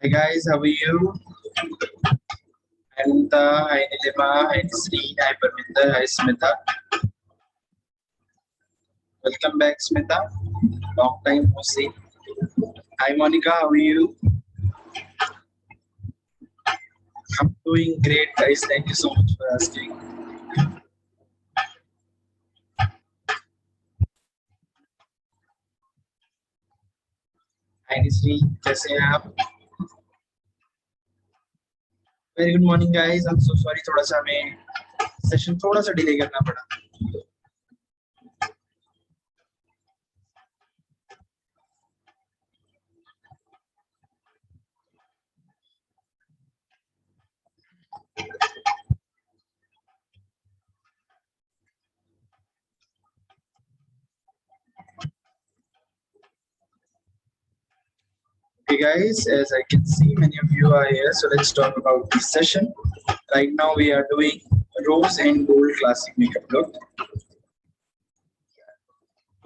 Hi guys, how are you? Hi Mumta, hi Nilima, hi Nisri, hi Parminder, hi Smita. Welcome back, Smita. Long time no see. Hi Monica, how are you? I'm doing great, guys. Thank you so much for asking. Hi Nisri, कैसे हैं आप? Very good morning, guys. I'm so sorry, थोड़ा सा हमें session थोड़ा सा delay करना पड़ा. Hey guys, as I can see, many of you are here. So let's talk about this session. Right now, we are doing rose and gold classic makeup look.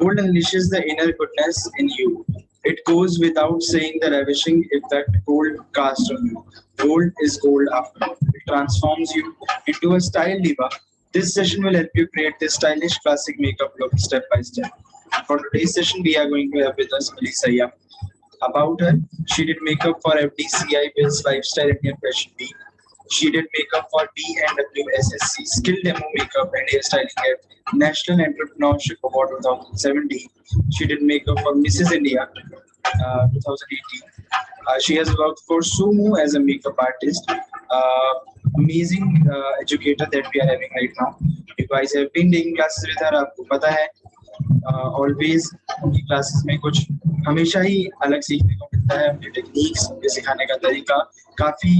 Gold unleashes the inner goodness in you. It goes without saying the ravishing effect gold casts on you. Gold is gold after all. It transforms you into a style diva. This session will help you create this stylish classic makeup look step by step. For today's session, we are going to have with us Melissa Yam. About her, she did makeup for FDCI Will's Lifestyle Indian Fashion Week. She did makeup for BNWSSC Skill Demo Makeup and Hairstyling at National Entrepreneurship Award 2017. She did makeup for Mrs. India 2018. She has worked for Sumo as a makeup artist. Amazing educator that we are having right now. You guys have been taking classes with her, आपको पता है. Always उनकी classes में कुछ हमेशा ही अलग सीखने को मिलता है. उनके टेक्निक्स, उनके सिखाने का तरीका काफी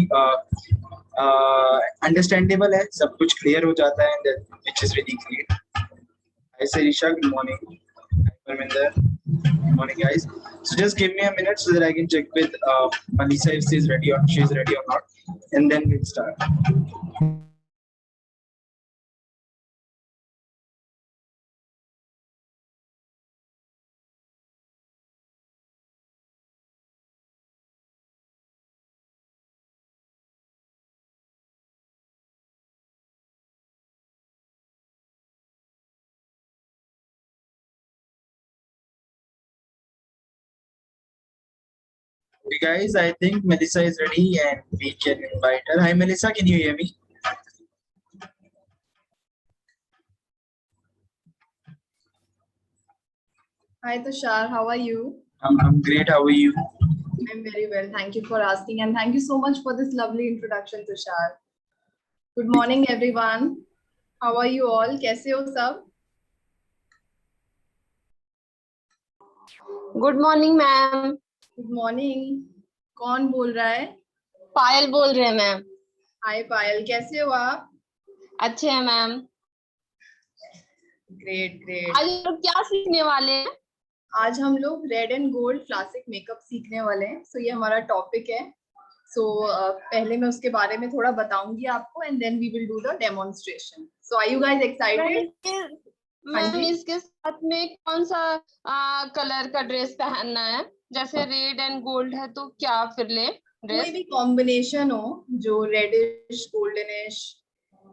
अंडरस्टैंडेबल है. सब कुछ क्लियर हो जाता है, which is really great. Hi Sirisha, good morning. Hi Parminder, good morning guys. So just give me a minute so that I can check with Melissa if she's ready or not, and then we'll start. Okay, guys, I think Melissa is ready and we can invite her. Hi, Melissa, can you hear me? Hi Tushar, how are you? I'm great. How are you? I'm very well. Thank you for asking, and thank you so much for this lovely introduction, Tushar. Good morning, everyone. How are you all? कैसे हो सब? Good morning ma'am. Good morning. कौन बोल रहा है? पायल बोल रहे हैं मैम. हाय पायल, कैसे हो आप? अच्छे हैं मैम. Great great. आज हम लोग क्या सीखने वाले हैं? आज हम लोग red and gold classic makeup सीखने वाले हैं. सो ये हमारा टॉपिक है. सो पहले मैं उसके बारे में थोड़ा बताऊंगी आपको, and then we will do the demonstration. So are you guys excited? Ma'am इसके साथ में कौन सा कलर का ड्रेस पहनना है? जैसे रेड एंड गोल्ड है तो क्या फिर ले कोई ड्रेस? भी कॉम्बिनेशन हो जो रेडिश गोल्डनिश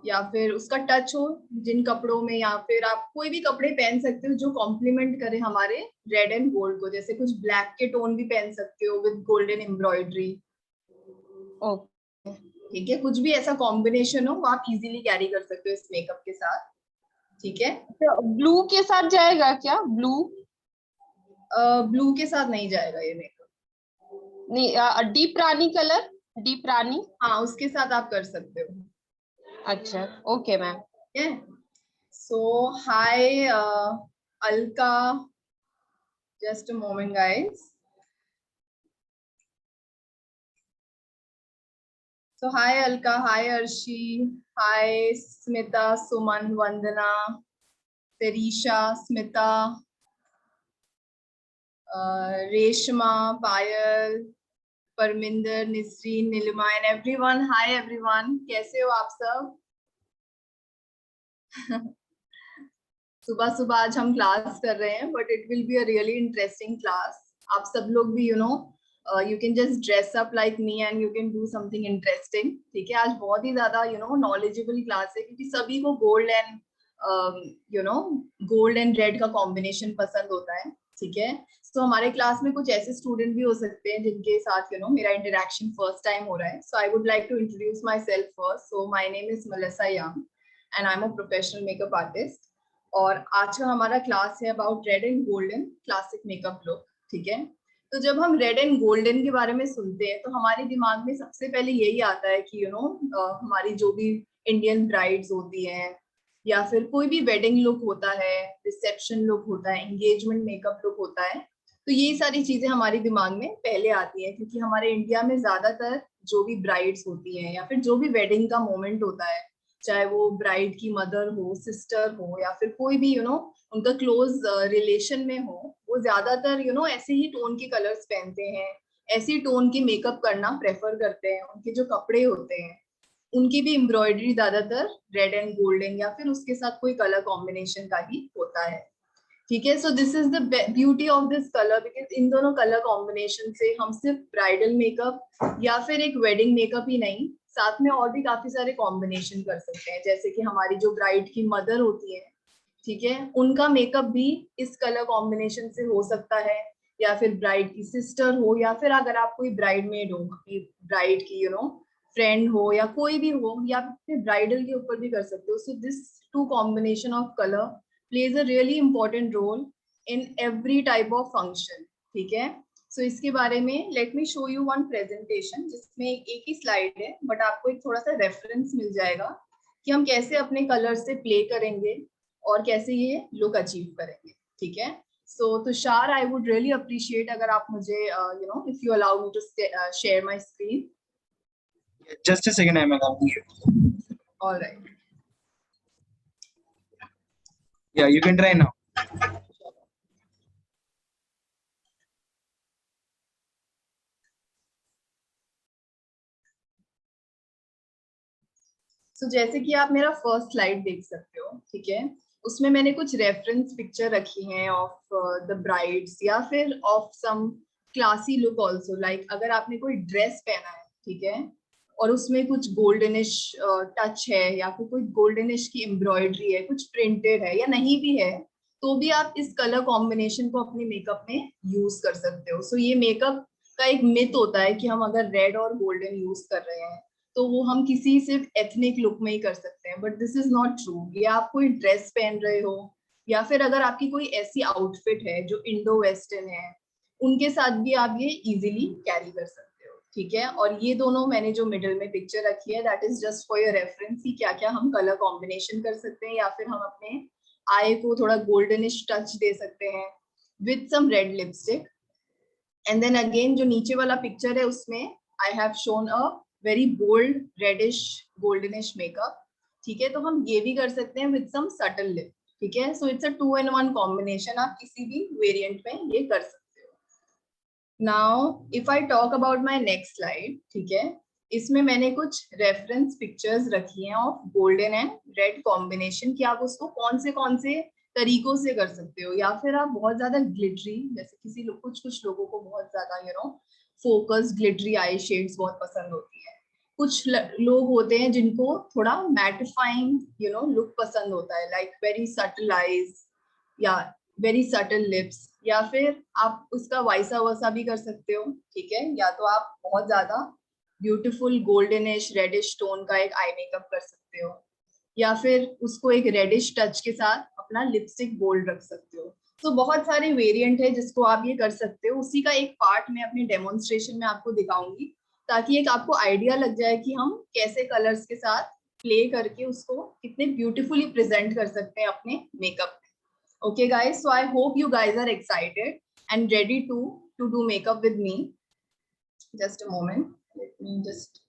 या फिर उसका टच हो जिन कपड़ों में, या फिर आप कोई भी कपड़े पहन सकते हो जो कॉम्प्लीमेंट करे हमारे रेड एंड गोल्ड को. जैसे कुछ ब्लैक के टोन भी पहन सकते हो विद गोल्डन एम्ब्रॉयडरी. ओके ठीक है, कुछ भी ऐसा कॉम्बिनेशन हो वो आप इजीली कैरी कर सकते हो इस मेकअप के साथ. ठीक है, ब्लू के साथ जाएगा क्या? ब्लू ब्लू के साथ नहीं जाएगा ये मेकअप. नहीं, डीप रानी कलर, डीप रानी. हाँ, उसके साथ आप कर सकते हो. अच्छा ओके मैम. ठीक है. सो हाय Alka, just a moment guys. So hi Alka, hi Arshi, hi Smita, Suman, Vandana, Terisha, Smita, Reshma, Payal, Parminder, Nisreen, Nilima and everyone. Hi everyone, कैसे हो आप सब? सुबह सुबह आज हम क्लास कर रहे हैं, but it will be a really interesting class. आप सब लोग भी you can just dress up like me and you can do something interesting. ठीक है, आज बहुत ही ज्यादा knowledgeable class है क्योंकि सभी को gold and gold and red का combination पसंद होता है. ठीक है, so हमारे क्लास में कुछ ऐसे स्टूडेंट भी हो सकते हैं जिनके साथ मेरा इंटरेक्शन फर्स्ट टाइम हो रहा है. So I would like to introduce myself first. So my name is Melissa Young and I'm a professional makeup artist. और आज का हमारा क्लास है about red and golden classic makeup look. ठीक है, तो जब हम रेड एंड गोल्डन के बारे में सुनते हैं तो हमारे दिमाग में सबसे पहले यही आता है कि हमारी जो भी इंडियन ब्राइड्स होती हैं या फिर कोई भी वेडिंग लुक होता है, रिसेप्शन लुक होता है, एंगेजमेंट मेकअप लुक होता है, तो ये सारी चीजें हमारे दिमाग में पहले आती हैं क्योंकि हमारे इंडिया में ज्यादातर जो भी ब्राइड्स होती हैं या फिर जो भी वेडिंग का मोमेंट होता है, चाहे वो ब्राइड की मदर हो, सिस्टर हो या फिर कोई भी उनका क्लोज रिलेशन में हो, वो ज्यादातर ऐसे ही टोन के कलर्स पहनते हैं, ऐसी टोन की मेकअप करना प्रेफर करते हैं. उनके जो कपड़े होते हैं उनकी भी एम्ब्रॉयडरी ज्यादातर रेड एंड गोल्डन या फिर उसके साथ कोई कलर कॉम्बिनेशन का ही होता है. ठीक है, so this is the beauty of this colour because in दोनों कलर कॉम्बिनेशन से हम सिर्फ ब्राइडल मेकअप या फिर एक वेडिंग मेकअप ही नहीं, साथ में और भी काफी सारे कॉम्बिनेशन कर सकते हैं. जैसे कि हमारी जो ब्राइड की मदर होती है, ठीक है, उनका मेकअप भी इस कलर कॉम्बिनेशन से हो सकता है, या फिर ब्राइड की सिस्टर हो, या फिर अगर आप कोई ब्राइडमेड हो, ब्राइड की फ्रेंड हो या कोई भी हो, या फिर ब्राइडल के ऊपर भी कर सकते हो. So this two combination of colour plays a really important role in every type of function. ठीक है, सो इसके बारे में let me show you one presentation जिसमें एक ही स्लाइड है बट आपको एक थोड़ा सा रेफरेंस मिल जाएगा कि हम कैसे अपने कलर से प्ले करेंगे और कैसे ये लुक अचीव करेंगे. ठीक है, so Tushar, I would really appreciate अगर आप मुझे if you allow me to share my screen. Just a second, I'm allowing you. All right. Yeah, you can try now. So, जैसे कि आप मेरा फर्स्ट स्लाइड देख सकते हो, ठीक है, उसमें मैंने कुछ रेफरेंस पिक्चर रखी हैं ऑफ द ब्राइड्स या फिर of some classy look also. Like अगर आपने कोई ड्रेस पहना है, ठीक है, और उसमें कुछ गोल्डनिश टच है या फिर कोई गोल्डनिश की एम्ब्रॉयडरी है, कुछ प्रिंटेड है या नहीं भी है, तो भी आप इस कलर कॉम्बिनेशन को अपने मेकअप में यूज कर सकते हो. सो ये मेकअप का एक मिथ होता है कि हम अगर रेड और गोल्डन यूज कर रहे हैं तो वो हम किसी सिर्फ एथनिक लुक में ही कर सकते हैं, but this is not true. या आप कोई ड्रेस पहन रहे हो या फिर अगर आपकी कोई ऐसी आउटफिट है जो इंडो वेस्टर्न है, उनके साथ भी आप ये इजीली कैरी कर सकते हो. ठीक है, और ये दोनों मैंने जो मिडिल में पिक्चर रखी है that is just for your reference कि क्या क्या हम कलर कॉम्बिनेशन कर सकते हैं, या फिर हम अपने आई को थोड़ा गोल्डनिश टच दे सकते हैं with some red lipstick. And then again जो नीचे वाला पिक्चर है उसमें I have shown a very bold reddish goldenish makeup. ठीक है, तो हम ये भी कर सकते हैं विद सम सटल लिप. ठीक है, so it's a 2-in-1 combination. आप किसी भी वेरिएंट में ये कर सकते हो. Now if I talk about my next slide, ठीक है, इसमें मैंने कुछ रेफरेंस पिक्चर्स रखी हैं of golden and red combination कि आप उसको कौन से तरीकों से कर सकते हो. या फिर आप बहुत ज्यादा ग्लिटरी, जैसे कुछ लोगों को बहुत ज्यादा फोकस ग्लिटरी आई शेड्स बहुत पसंद होती है. कुछ लोग होते हैं जिनको थोड़ा मैटिफाइंग लुक पसंद होता है, लाइक वेरी सटल आईज या वेरी सटल लिप्स, या फिर आप उसका वाइसा वर्सा भी कर सकते हो. ठीक है, या तो आप बहुत ज्यादा ब्यूटीफुल गोल्डनिश रेडिश टोन का एक आई मेकअप कर सकते हो, या फिर उसको एक रेडिश टच के साथ अपना लिपस्टिक बोल्ड रख सकते हो. तो बहुत सारे वेरिएंट है जिसको आप ये कर सकते हो. उसी का एक पार्ट मैं अपने डेमोन्स्ट्रेशन में आपको दिखाऊंगी ताकि एक आपको आइडिया लग जाए कि हम कैसे कलर्स के साथ प्ले करके उसको कितने ब्यूटीफुली प्रेजेंट कर सकते हैं अपने मेकअप में. Okay guys, so I hope you guys are excited and ready to do makeup with me. Just a moment, let me just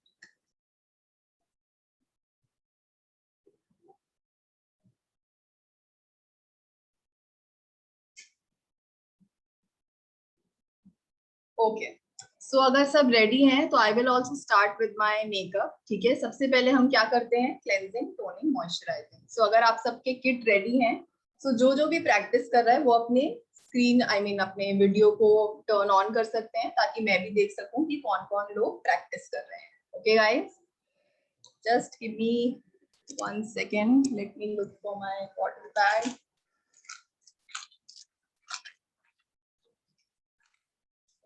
okay. So अगर सब रेडी हैं तो I will also start with my makeup. ठीक है, सबसे पहले हम क्या करते हैं, क्लेंजिंग, टोनिंग, मॉइस्चराइजिंग. सो अगर आप सबके किट रेडी हैं, सो जो भी प्रैक्टिस कर रहा है वो अपने स्क्रीन अपने वीडियो को टर्न ऑन कर सकते हैं ताकि मैं भी देख सकूं कि कौन कौन लोग प्रैक्टिस कर रहे हैं. Okay guys, just give me 1 second, let me look for my water bag.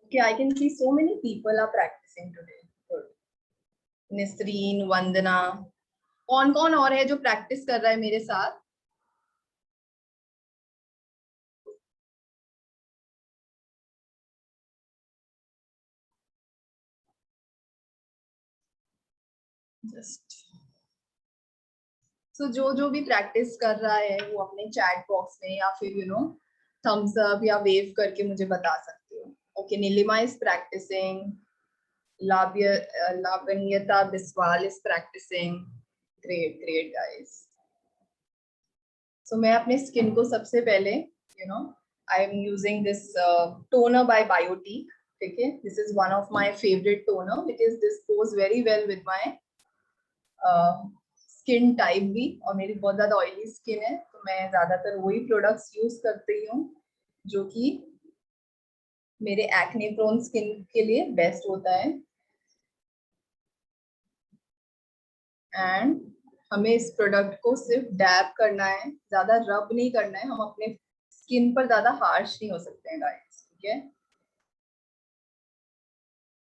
Okay, I can see so many people are practicing today. Good. Nisreen, Vandana, कौन कौन और है जो प्रैक्टिस कर रहा है मेरे साथ? जस्ट सो जो भी प्रैक्टिस कर रहा है वो अपने चैट बॉक्स में या फिर थम्स अप या वेव करके मुझे बता सकते हो. Okay, Neelima is practising, Lavanyata Biswal is practising. Great great guys. So मैं अपने स्किन को सबसे पहले I am using this toner by Biotique. ठीक है, this is one of my favourite toner because this goes very well with my skin type भी, और मेरी बहुत ज्यादा ऑयली स्किन है तो मैं ज्यादातर वही प्रोडक्ट्स यूज करती हूँ जो कि मेरे एक्ने प्रोन स्किन के लिए बेस्ट होता है. एंड हमें इस प्रोडक्ट को सिर्फ डैब करना है, ज्यादा रब नहीं करना है. हम अपने स्किन पर ज्यादा हार्श नहीं हो सकते हैं गाइस. ठीक है,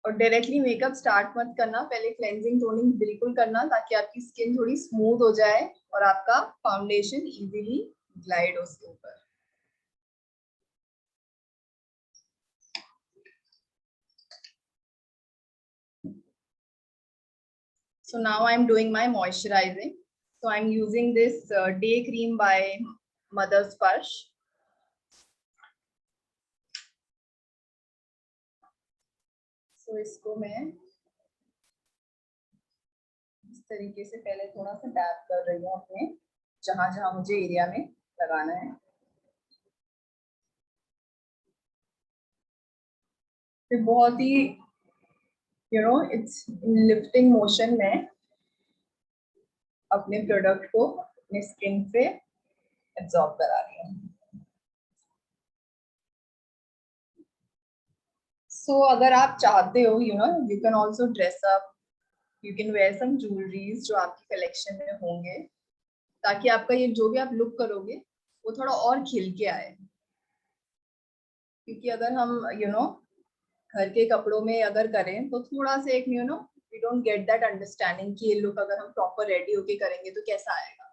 और डायरेक्टली मेकअप स्टार्ट मत करना, पहले क्लेंजिंग टोनिंग बिल्कुल करना ताकि आपकी स्किन थोड़ी स्मूथ हो जाए और आपका फाउंडेशन इजीली ग्लाइड हो उसके ऊपर. So now I'm doing my moisturizing. So I'm using this day cream by Mother Sparsh. So इसको मैं इस तरीके से पहले थोड़ा सा डैप कर रही हूँ अपने जहां जहां मुझे एरिया में लगाना है. फिर बहुत ही इट्स लिफ्टिंग मोशन में अपने प्रोडक्ट को अपने स्किन पे एब्जॉर्ब करा रही हूँ. सो अगर आप चाहते हो you can also dress up, you can wear some jewelleries जो आपकी कलेक्शन में होंगे ताकि आपका ये जो भी आप लुक करोगे वो थोड़ा और खिल के आए. क्योंकि अगर हम घर के कपड़ों में अगर करें तो थोड़ा सा एक we don't get that understanding कि ये लुक अगर हम प्रॉपर रेडी होके करेंगे तो कैसा आएगा.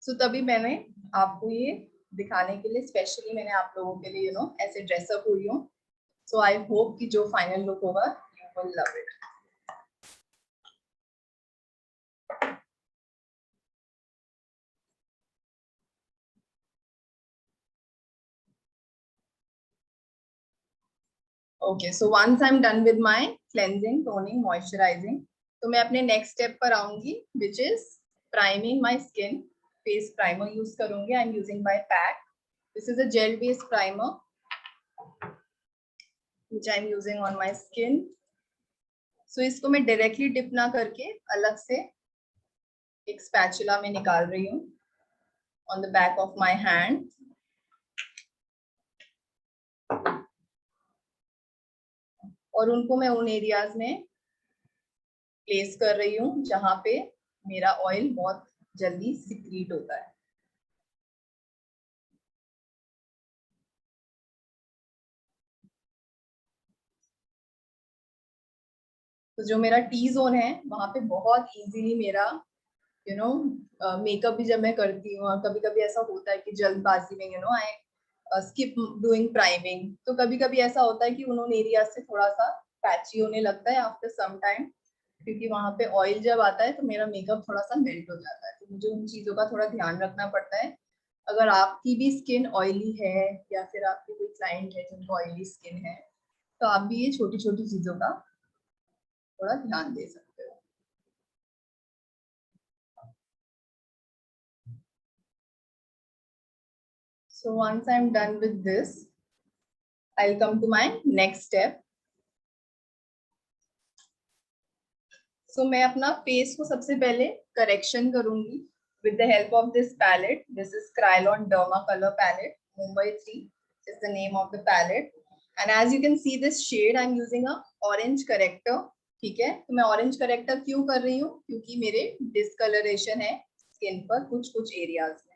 सो तभी मैंने आपको ये दिखाने के लिए स्पेशली मैंने आप लोगों के लिए ऐसे ड्रेसअप हुई हूँ. सो आई होप कि जो फाइनल लुक होगा you will love it. Okay, so once I am done with my cleansing, toning, moisturising, तो मैं अपने नेक्स्ट स्टेप पर आऊंगी which is priming my skin. Face primer use करूंगी. I am using by pack. This is a gel based primer which I am using on my skin. So इसको मैं directly dip ना करके अलग से एक स्पैचुला में निकाल रही हूँ on the back of my hand. और उनको मैं उन एरियाज में प्लेस कर रही हूँ जहां पे मेरा ऑयल बहुत जल्दी सिक्रीट होता है. तो जो मेरा टी जोन है वहां पे बहुत इजीली मेरा मेकअप भी जब मैं करती हूँ, और कभी कभी ऐसा होता है कि जल्दबाजी में आई स्किप डूइंग प्राइमिंग, तो कभी कभी ऐसा होता है कि उन एरिया से थोड़ा सा पैची होने लगता है आफ्टर सम टाइम, क्योंकि वहां पे ऑयल जब आता है तो मेरा मेकअप थोड़ा सा मेल्ट हो जाता है. तो मुझे उन चीजों का थोड़ा ध्यान रखना पड़ता है. अगर आपकी भी स्किन ऑयली है या फिर आपकी कोई क्लाइंट है जिनको ऑयली स्किन है तो आप भी ये छोटी छोटी चीजों का थोड़ा ध्यान दे सकते हो. So once I'm done with this, I'll come to my next step. So मैं अपना फेस को सबसे पहले करेक्शन करूंगी with the help of this palette. This is Krylon Derma Color Palette Mumbai 3. is the name of the palette. And as you can see this shade, I'm using a orange corrector. ठीक है, तो मैं orange corrector क्यों कर रही हूँ? क्योंकि मेरे discoloration है स्किन पर कुछ कुछ एरियाज में.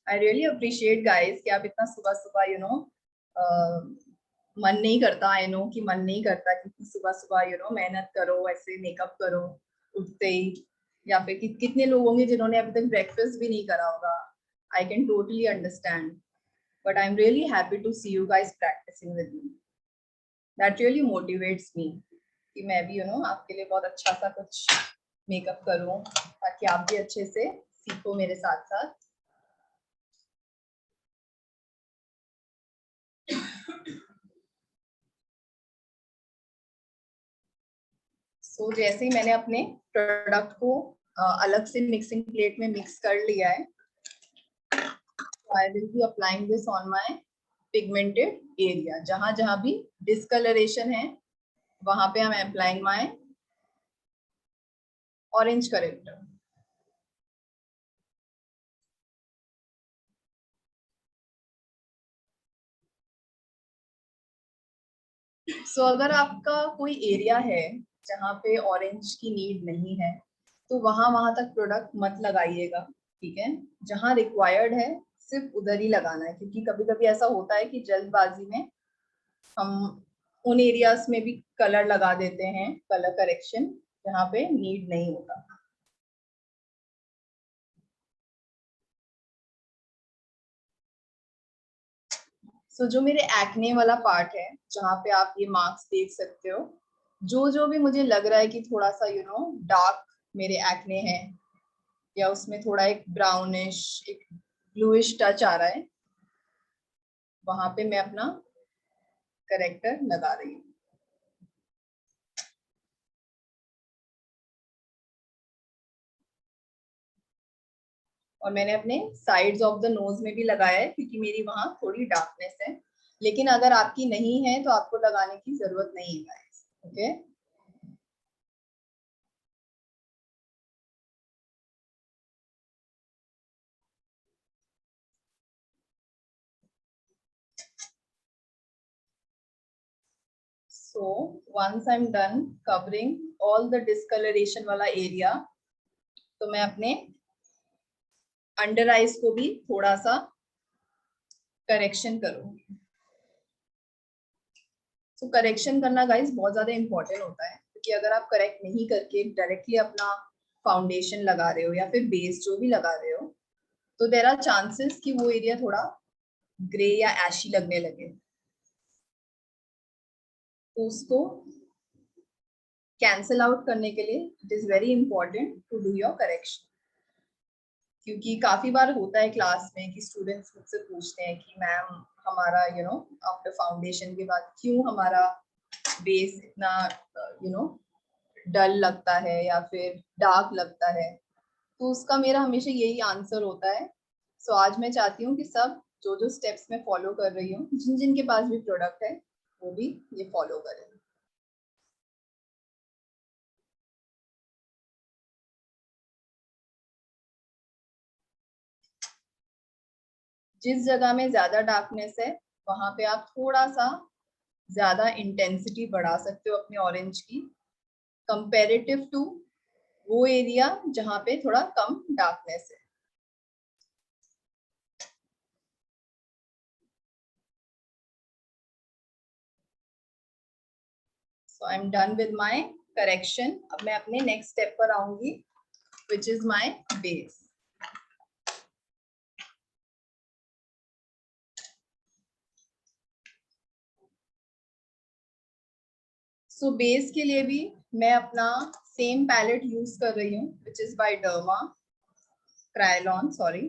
I really appreciate guys कि आप इतना सुबह सुबह you know मन नहीं करता, आई नो कि मन नहीं करता कि सुबह सुबह यू नो मेहनत करो, ऐसे मेकअप करो उठते ही, या फिर कितने लोग होंगे जिन्होंने अभी तक ब्रेकफास्ट भी नहीं करा होगा. I can totally understand, but I am really happy to see you guys practising with me. That really motivates me कि मैं भी यू नो आपके लिए बहुत अच्छा सा कुछ मेकअप करूं ताकि आप भी अच्छे से सीखो मेरे साथ साथ. सो जैसे ही मैंने अपने प्रोडक्ट को अलग से मिक्सिंग प्लेट में मिक्स कर लिया है, I will be applying this on my pigmented area. जहां जहां भी डिस्कलरेशन है वहां पे I am applying my orange corrector. So अगर आपका कोई एरिया है जहाँ पे ऑरेंज की नीड नहीं है तो वहां तक प्रोडक्ट मत लगाइएगा. ठीक है, जहाँ रिक्वायर्ड है सिर्फ उधर ही लगाना है, क्योंकि कभी कभी ऐसा होता है कि जल्दबाजी में हम उन एरियाज में भी कलर लगा देते हैं, कलर करेक्शन, जहाँ पे नीड नहीं होता. सो जो मेरे एक्ने वाला पार्ट है जहाँ पे आप ये मार्क्स देख सकते हो, जो भी मुझे लग रहा है कि थोड़ा सा यू नो डार्क मेरे एक्ने है या उसमें थोड़ा एक ब्राउनिश एक ब्लूइश टच आ रहा है, वहां पे मैं अपना करेक्टर लगा रही हूँ. और मैंने अपने साइड्स ऑफ द नोज में भी लगाया है क्योंकि मेरी वहां थोड़ी डार्कनेस है, लेकिन अगर आपकी नहीं है तो आपको लगाने की जरूरत नहीं है guys. Okay, so once I'm done covering all the discoloration वाला एरिया, तो मैं अपने अंडर आईज को भी थोड़ा सा करेक्शन करूंगी. तो करेक्शन करना गाइस बहुत ज्यादा इंपॉर्टेंट होता है, क्योंकि अगर आप करेक्ट नहीं करके डायरेक्टली अपना फाउंडेशन लगा रहे हो या फिर बेस जो भी लगा रहे हो, तो देयर आर चांसेस कि वो एरिया थोड़ा ग्रे या एशी लगने लगे. तो उसको कैंसिल आउट करने के लिए it is very important to do your correction. क्योंकि काफी बार होता है क्लास में कि स्टूडेंट्स मुझसे पूछते हैं कि मैम हमारा यू नो आफ्टर फाउंडेशन के बाद क्यों हमारा बेस इतना यू नो डल लगता है या फिर डार्क लगता है. तो उसका मेरा हमेशा यही आंसर होता है. सो आज मैं चाहती हूँ कि सब जो स्टेप्स मैं फॉलो कर रही हूँ, जिन जिन के पास भी प्रोडक्ट है वो भी ये फॉलो करें. जिस जगह में ज्यादा डार्कनेस है वहां पे आप थोड़ा सा ज्यादा इंटेंसिटी बढ़ा सकते हो अपने ऑरेंज की, कंपेरेटिव टू वो एरिया जहां पे थोड़ा कम डार्कनेस है. So I am done with my correction. अब मैं अपने नेक्स्ट स्टेप पर आऊंगी, which is my base. So base के लिए भी मैं अपना सेम पैलेट यूज कर रही हूँ, which is by derma Kryolan, sorry.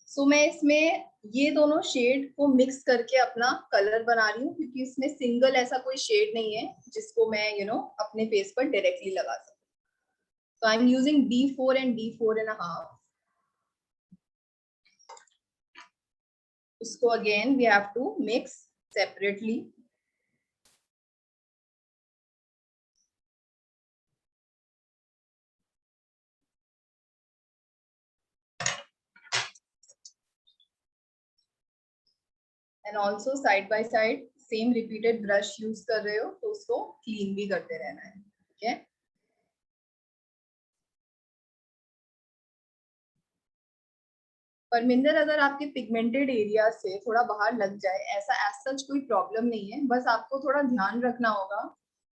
So मैं इसमें ये दोनों शेड को मिक्स करके अपना कलर बना रही हूँ, क्योंकि इसमें सिंगल ऐसा कोई शेड नहीं है जिसको मैं यू नो अपने फेस पर डायरेक्टली लगा सकूं. तो आई am using D4 and D4.5. उसको again we have to mix separately. And also side by side same repeated brush use कर रहे हो तो उसको क्लीन भी करते रहना है, ठीक है। परमिंदर, अगर आपके पिगमेंटेड एरिया से थोड़ा बाहर लग जाए, ऐसा एज सच कोई प्रॉब्लम नहीं है, बस आपको थोड़ा ध्यान रखना होगा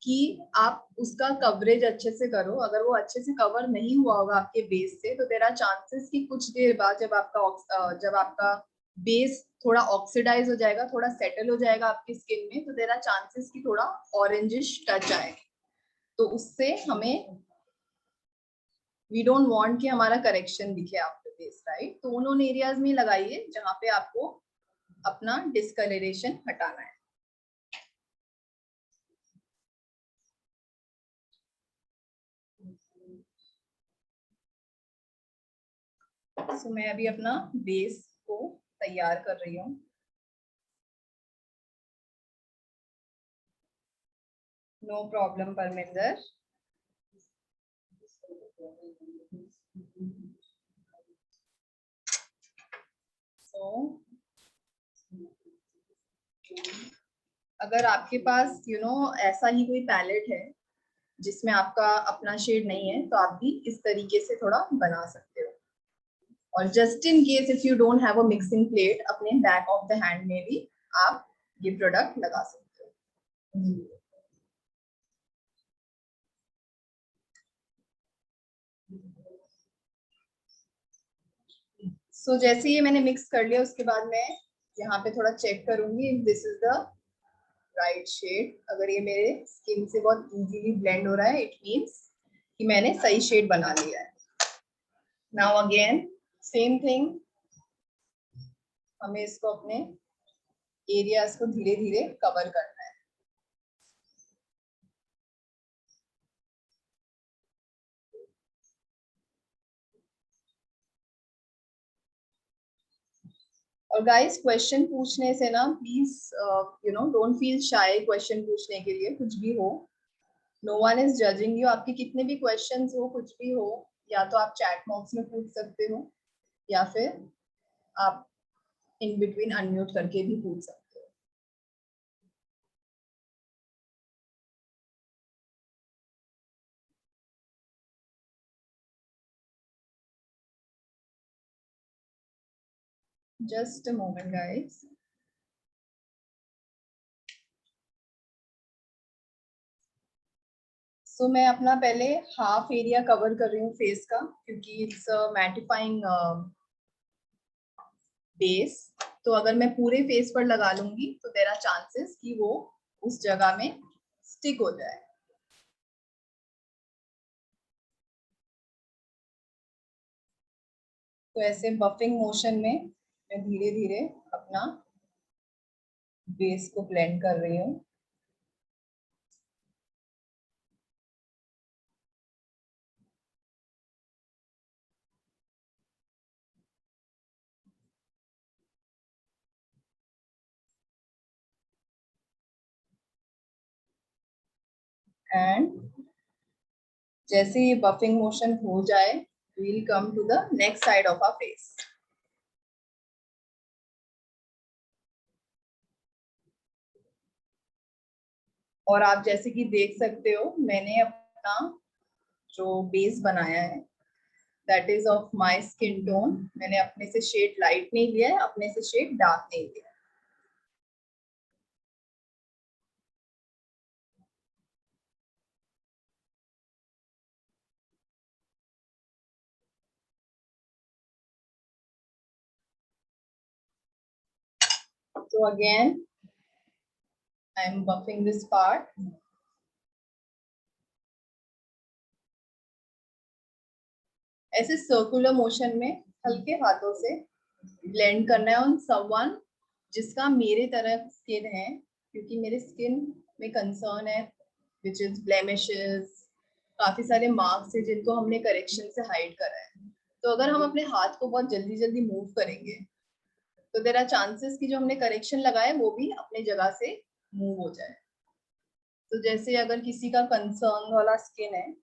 कि आप उसका कवरेज अच्छे से करो। अगर वो अच्छे से कवर नहीं हुआ होगा आपके बेस से, तो देयर आर चांसेस कि कुछ देर बाद जब आपका बेस थोड़ा ऑक्सीडाइज हो जाएगा, थोड़ा सेटल हो जाएगा आपकी स्किन में, तो देयर आर चांसेस कि थोड़ा ऑरेंजिश टच आए। तो उससे हमें, वी डोंट वांट कि हमारा करेक्शन दिखे आफ्टर दिस, राइट। तो उन एरियाज में लगाइए जहां पे आपको अपना डिस्कलरेशन हटाना है। तो मैं अभी अपना बेस को तैयार कर रही हूँ। No problem Parminder. So, अगर आपके पास ऐसा ही कोई पैलेट है जिसमें आपका अपना शेड नहीं है, तो आप भी इस तरीके से थोड़ा बना सकते हो। और just in case if you don't have a mixing plate, अपने बैक ऑफ द हैंड में भी आप ये प्रोडक्ट लगा सकते हो। सो जैसे ये मैंने मिक्स कर लिया, उसके बाद मैं यहाँ पे थोड़ा चेक करूंगी if this is the right shade. अगर ये मेरे स्किन से बहुत इजीली ब्लेंड हो रहा है, इट मीन्स कि मैंने सही शेड बना लिया है। नाउ अगेन सेम थिंग, हमें इसको अपने एरियाज को धीरे धीरे कवर करना है। और गाइस, क्वेश्चन पूछने से ना please don't feel shy question पूछने के लिए, कुछ भी हो, no one is judging you. आपके कितने भी क्वेश्चंस हो, कुछ भी हो, या तो आप चैट बॉक्स में पूछ सकते हो या फिर आप इन बिटवीन अनम्यूट करके भी पूछ सकते हो। Just a moment guys. So मैं अपना पहले हाफ एरिया कवर कर रही हूँ फेस का, क्योंकि इट्स मैटिफाइंग बेस। तो अगर मैं पूरे फेस पर लगा लूंगी तो देयर आर चांसेस कि वो उस जगह में स्टिक हो जाए। तो ऐसे बफिंग मोशन में मैं धीरे धीरे अपना बेस को ब्लेंड कर रही हूँ। एंड जैसे ये बफिंग मोशन हो जाए, we'll come to the next side of our face. और आप जैसे कि देख सकते हो, मैंने अपना जो बेस बनाया है that is of my skin tone. मैंने अपने से शेड लाइट नहीं लिया है, अपने से शेड डार्क नहीं लिया है। So again, I am buffing this part. ऐसे सर्कुलर मोशन में हल्के हाथों से ब्लेंड करना है ऑन समवन जिसका मेरे तरह स्किन है, क्योंकि मेरे स्किन में कंसर्न है विच इज ब्लेमिशेस, काफी सारे मार्क्स है जिनको हमने करेक्शन से हाइड करा है। तो अगर हम अपने हाथ को बहुत जल्दी जल्दी मूव करेंगे तो देयर आर चांसेस कि जो हमने करेक्शन लगाए वो भी अपने जगह से मूव हो जाए। तो जैसे अगर किसी का कंसर्न वाला स्किन है,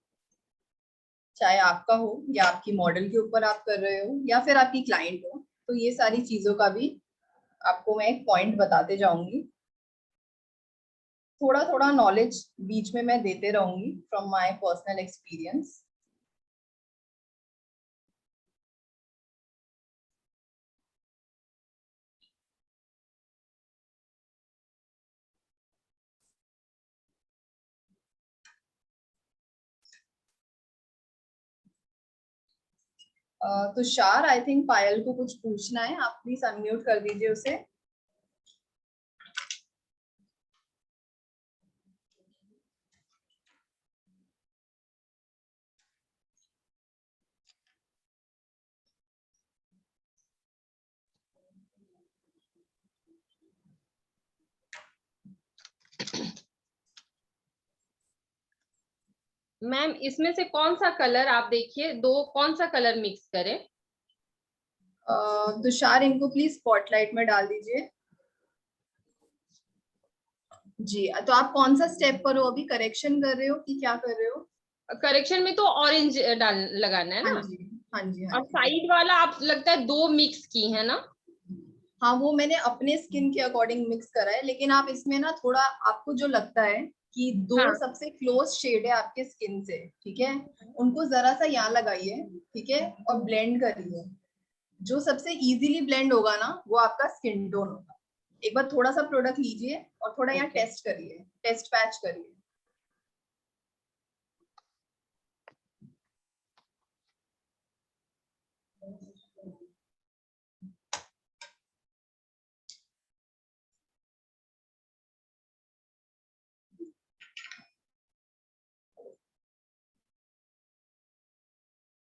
चाहे आपका हो या आपकी मॉडल के ऊपर आप कर रहे हो या फिर आपकी क्लाइंट हो, तो ये सारी चीजों का भी आपको मैं एक पॉइंट बताते जाऊंगी, थोड़ा थोड़ा नॉलेज बीच में मैं देते रहूंगी from my personal experience. Tushar, I think Payal को कुछ पूछना है, आप प्लीज अनम्यूट कर दीजिए उसे। मैम इसमें से कौन सा कलर आप देखिए, दो कौन सा कलर मिक्स करें? तुषार, इनको प्लीज स्पॉटलाइट में डाल दीजिए। जी, तो आप कौन सा स्टेप पर हो अभी, करेक्शन कर रहे हो कि क्या कर रहे हो? करेक्शन में तो ऑरेंज डाल लगाना है हाँ ना, जी, हाँ जी, हाँ और जी। साइड वाला आप लगता है दो मिक्स की है ना? हाँ, वो मैंने अपने स्किन के अकॉर्डिंग मिक्स करा है, लेकिन आप इसमें ना थोड़ा, आपको जो लगता है कि दो हाँ सबसे क्लोज शेड है आपके स्किन से, ठीक है, उनको जरा सा यहाँ लगाइए, ठीक है, और ब्लेंड करिए। जो सबसे इजीली ब्लेंड होगा ना, वो आपका स्किन टोन होगा। एक बार थोड़ा सा प्रोडक्ट लीजिए और थोड़ा यहाँ ओके। टेस्ट करिए, टेस्ट पैच करिए।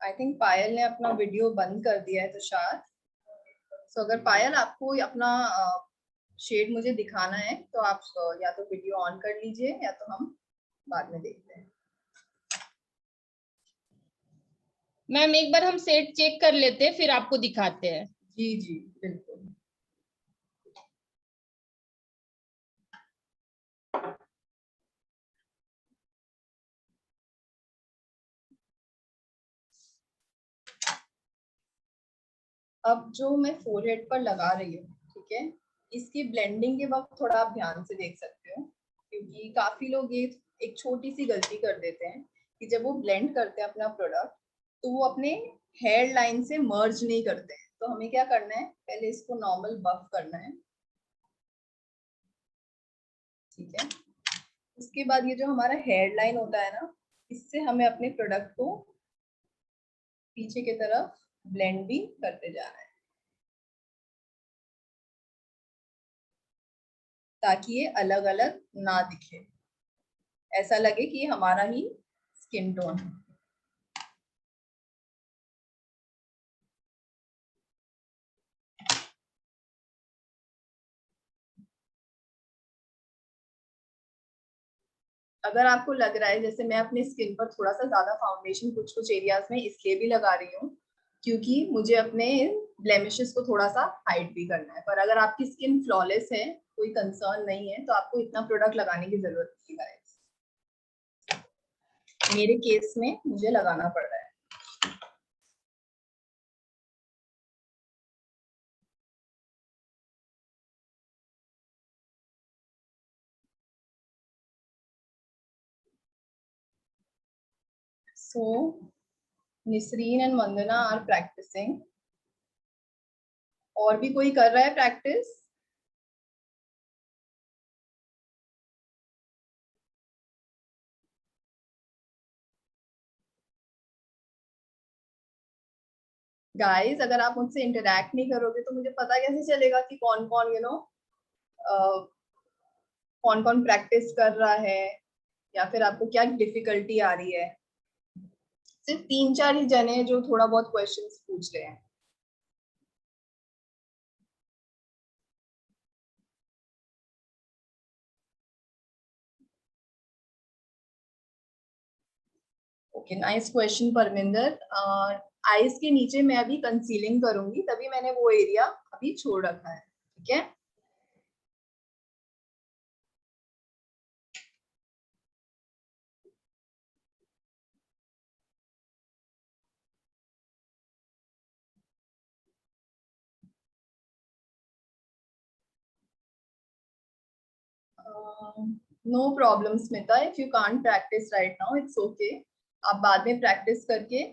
आई थिंक पायल ने अपना वीडियो बंद कर दिया है तुषार। तो अगर पायल आपको अपना शेड मुझे दिखाना है तो आप या तो वीडियो ऑन कर लीजिए, या तो हम बाद में देखते हैं। मैम एक बार हम सेट चेक कर लेते हैं फिर आपको दिखाते हैं। जी जी, बिल्कुल। अब जो मैं फोरहेड पर लगा रही हूँ, ठीक है, इसकी ब्लेंडिंग के वक्त थोड़ा आप ध्यान से देख सकते हो, क्योंकि काफी लोग ये एक छोटी सी गलती कर देते हैं कि जब वो ब्लेंड करते हैं अपना प्रोडक्ट, तो वो अपने हेयर लाइन से मर्ज नहीं करते हैं। तो हमें क्या करना है, पहले इसको नॉर्मल बफ करना है, ठीक है। उसके बाद ये जो हमारा हेयर लाइन होता है ना, इससे हमें अपने प्रोडक्ट को पीछे की तरफ ब्लेंड भी करते जाना है, ताकि ये अलग अलग ना दिखे, ऐसा लगे कि हमारा ही स्किन टोन है। अगर आपको लग रहा है जैसे मैं अपनी स्किन पर थोड़ा सा ज्यादा फाउंडेशन कुछ कुछ एरियाज में इसलिए भी लगा रही हूँ क्योंकि मुझे अपने ब्लेमिशेस को थोड़ा सा हाइड भी करना है, पर अगर आपकी स्किन फ्लॉलेस है, कोई कंसर्न नहीं है, तो आपको इतना प्रोडक्ट लगाने की जरूरत नहीं है। मेरे केस में मुझे लगाना पड़ रहा है। सो निसरीन एंड वंदना आर प्रैक्टिसिंग। और भी कोई कर रहा है प्रैक्टिस? गाइस, अगर आप मुझसे इंटरेक्ट नहीं करोगे तो मुझे पता कैसे चलेगा कि कौन कौन कौन कौन प्रैक्टिस कर रहा है, या फिर आपको क्या डिफिकल्टी आ रही है। सिर्फ 3-4 ही जने हैं जो थोड़ा बहुत क्वेश्चंस पूछ रहे हैं। Okay, nice question Parminder. Eyes के नीचे मैं अभी कंसीलिंग करूंगी, तभी मैंने वो एरिया अभी छोड़ रखा है, ठीक है। No problem Smita, if you can't practise right now it's okay. आप बाद में प्रैक्टिस करके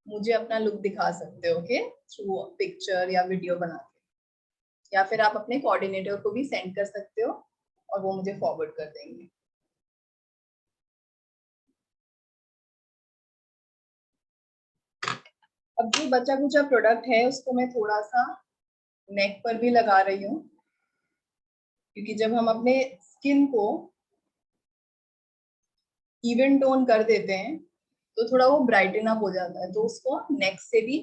मुझे अपना लुक दिखा सकते हो, ओके, थ्रू पिक्चर या वीडियो बना के, या फिर आप अपने कोऑर्डिनेटर को भी सेंड कर सकते हो और वो मुझे फॉरवर्ड कर देंगे. अब जो बचा कुचा प्रोडक्ट है उसको मैं थोड़ा सा नेक पर भी लगा रही हूँ, क्योंकि जब हम अपने स्किन को इवन टोन कर देते हैं तो थोड़ा वो ब्राइटन अप हो जाता है, तो उसको नेक से भी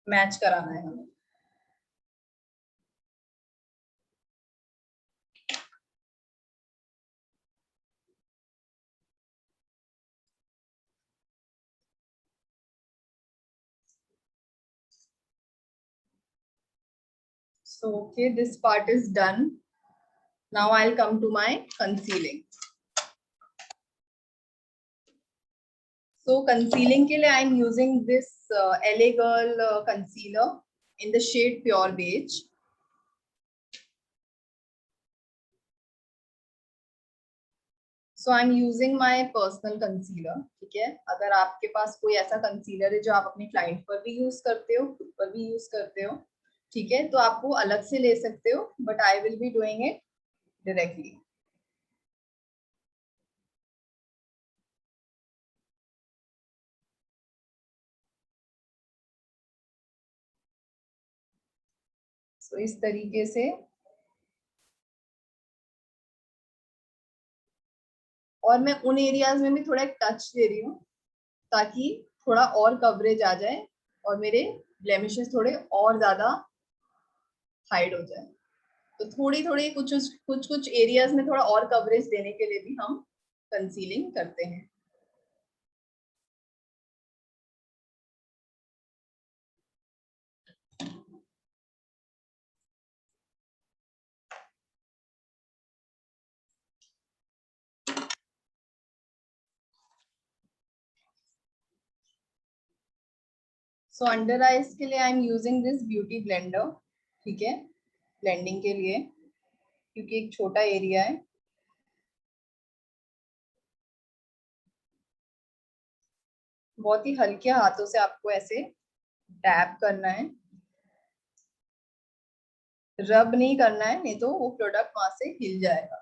मैच कराना है हमें. So okay, this part is done. Now I'll come to my concealing. So concealing के लिए I'm using this LA Girl concealer in the shade Pure Beige. So I'm using my personal concealer. ठीक है, अगर आपके पास कोई ऐसा concealer है जो आप अपने क्लाइंट पर भी यूज करते हो, खुद पर भी यूज करते हो, ठीक है, तो आप वो अलग से ले सकते हो, but I will be doing it directly. So इस तरीके से, और मैं उन एरियाज में भी थोड़ा एक टच दे रही हूँ ताकि थोड़ा और कवरेज आ जाए और मेरे ब्लेमिशेस थोड़े और ज्यादा हाइड हो जाए. तो थोड़ी थोड़ी कुछ एरियाज में थोड़ा और कवरेज देने के लिए भी हम कंसीलिंग करते हैं. सो अंडर आईज के लिए आई am using this beauty blender. ठीक है, ब्लेंडिंग के लिए, क्योंकि एक छोटा एरिया है. बहुत ही हल्के हाथों से आपको ऐसे टैप करना है, रब नहीं करना है, नहीं तो वो प्रोडक्ट वहां से हिल जाएगा.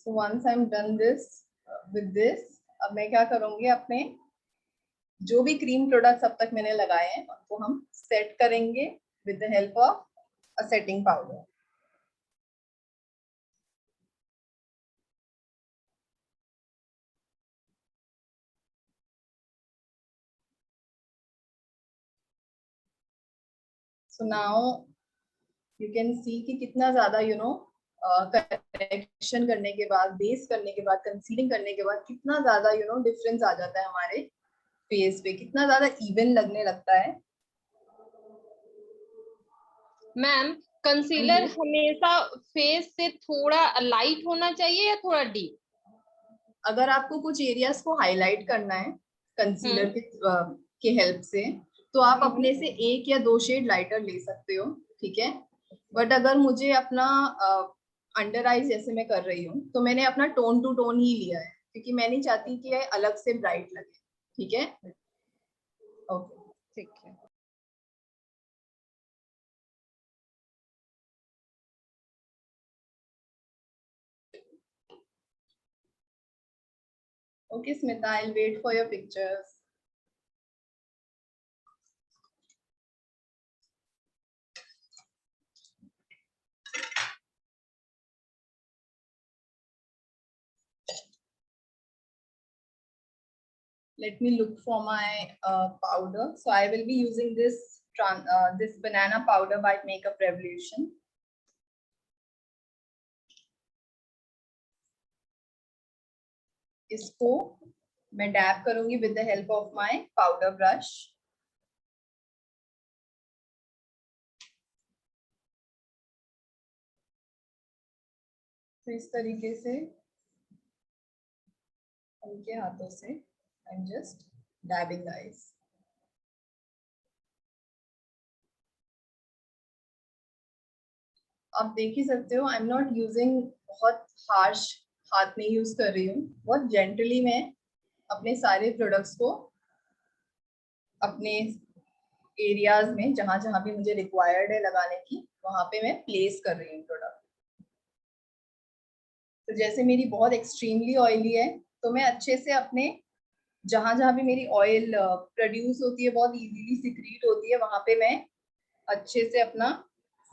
So once I'm done this with this, अब मैं क्या करूंगी, अपने जो भी क्रीम प्रोडक्ट्स अब तक मैंने लगाए हैं उनको हम सेट करेंगे with the help of a setting powder. So now you can see कि कितना ज्यादा करेक्शन करने के बाद, बेस करने के बाद, कंसीलिंग करने के बाद कितना ज्यादा डिफरेंस आ जाता है हमारे फेस पे, कितना ज्यादा इवन लगने लगता है. मैम कंसीलर हमेशा फेस से थोड़ा लाइट होना चाहिए या थोड़ा डीप? अगर आपको कुछ एरियाज को हाईलाइट करना है कंसीलर के हेल्प से, तो आप अपने से 1 या 2 शेड लाइटर ले सकते हो. ठीक है, बट अगर मुझे अपना अंडर आईज जैसे मैं कर रही हूँ, तो मैंने अपना टोन टू टोन ही लिया है, क्योंकि मैं नहीं चाहती कि ये अलग से ब्राइट लगे. ठीक है, ओके, ठीक है. okay Smita, I'll wait for your pictures. Let me look for my powder. So I will be using this this banana powder by Makeup Revolution. इसको मैं डैप करूंगी with the help of my powder brush. तो इस तरीके से हल्के हाथों से आई एम जस्ट डैबिंग गाइस। आप देख ही सकते हो आई एम नॉट यूजिंग बहुत हार्श हाथ नहीं यूज कर रही हूँ, बहुत जेंटली मैं अपने सारे प्रोडक्ट्स को अपने एरियाज में जहां जहां भी मुझे रिक्वायर्ड है लगाने की वहां पे मैं प्लेस कर रही हूँ प्रोडक्ट। तो जैसे मेरी बहुत एक्सट्रीमली ऑयली है तो मैं अच्छे से अपने जहां जहां भी मेरी ऑयल प्रोड्यूस होती है, बहुत इजीली सिक्रीट होती है, वहां पे मैं अच्छे से अपना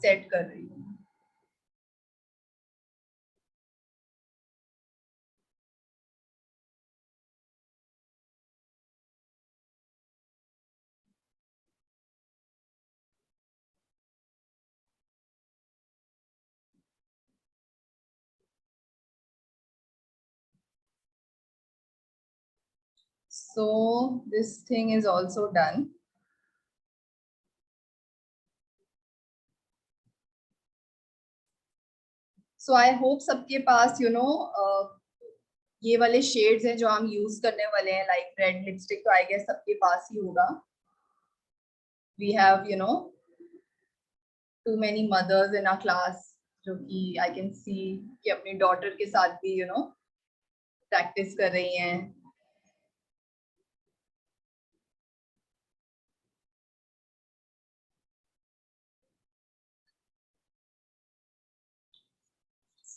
सेट कर रही हूँ। So this thing is also done. So I hope सबके पास ये वाले शेड्स हैं जो हम यूज करने वाले हैं, लाइक रेड लिपस्टिक, तो आई गेस सबके पास ही होगा। We have too many mothers in our class जो कि I can see कि अपनी डॉटर के साथ भी प्रैक्टिस कर रही हैं।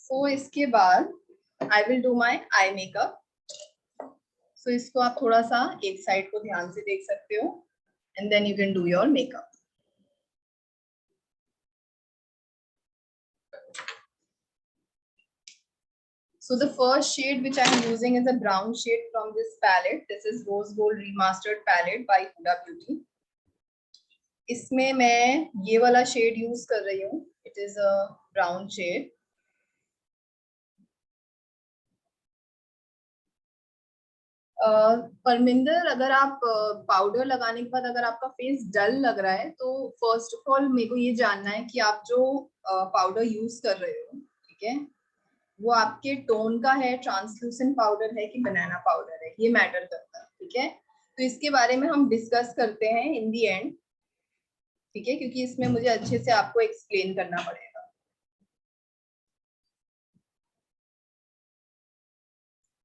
So इसके बाद I will do my eye makeup. So इसको आप थोड़ा सा एक साइड को ध्यान से देख सकते हो and then you can do your makeup. So the first shade which I'm using is a brown shade from this palette. This is Rose Gold Remastered palette by Huda Beauty. इसमें मैं ये वाला शेड यूज कर रही हूँ. It is a brown shade. Parminder, अगर आप powder लगाने के बाद अगर आपका फेस डल लग रहा है तो फर्स्ट ऑफ ऑल मेरे को ये जानना है कि आप जो पाउडर यूज कर रहे हो, ठीक है, वो आपके टोन का है, ट्रांसलूसेंट पाउडर है कि बनाना पाउडर है, ये मैटर करता है, ठीक है। तो इसके बारे में हम डिस्कस करते हैं इन दी एंड, ठीक है, क्योंकि इसमें मुझे अच्छे से आपको एक्सप्लेन करना पड़ेगा।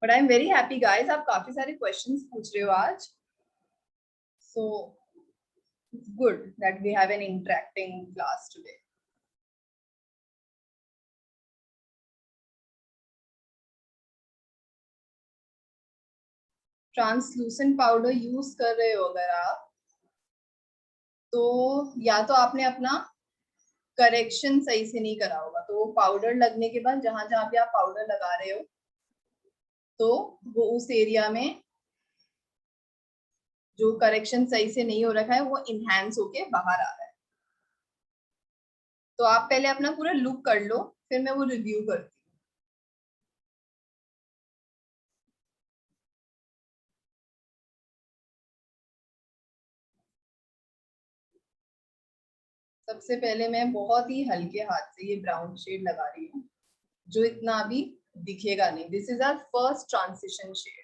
But I am very happy guys, आप काफी सारे क्वेश्चंस पूछ रहे हो आज, so it's good that we have an interacting class today. Translucent powder use कर रहे हो अगर आप, तो या तो आपने अपना करेक्शन सही से नहीं करा होगा, तो पाउडर लगने के बाद जहां जहां भी आप पाउडर लगा रहे हो तो वो उस एरिया में जो करेक्शन सही से नहीं हो रखा है वो इनहैंस होके बाहर आ रहा है। तो आप पहले अपना पूरा लुक कर लो, फिर मैं वो रिव्यू करती हूँ। सबसे पहले मैं बहुत ही हल्के हाथ से ये ब्राउन शेड लगा रही हूँ, जो इतना अभी दिखेगा नहीं। This is our first transition shade.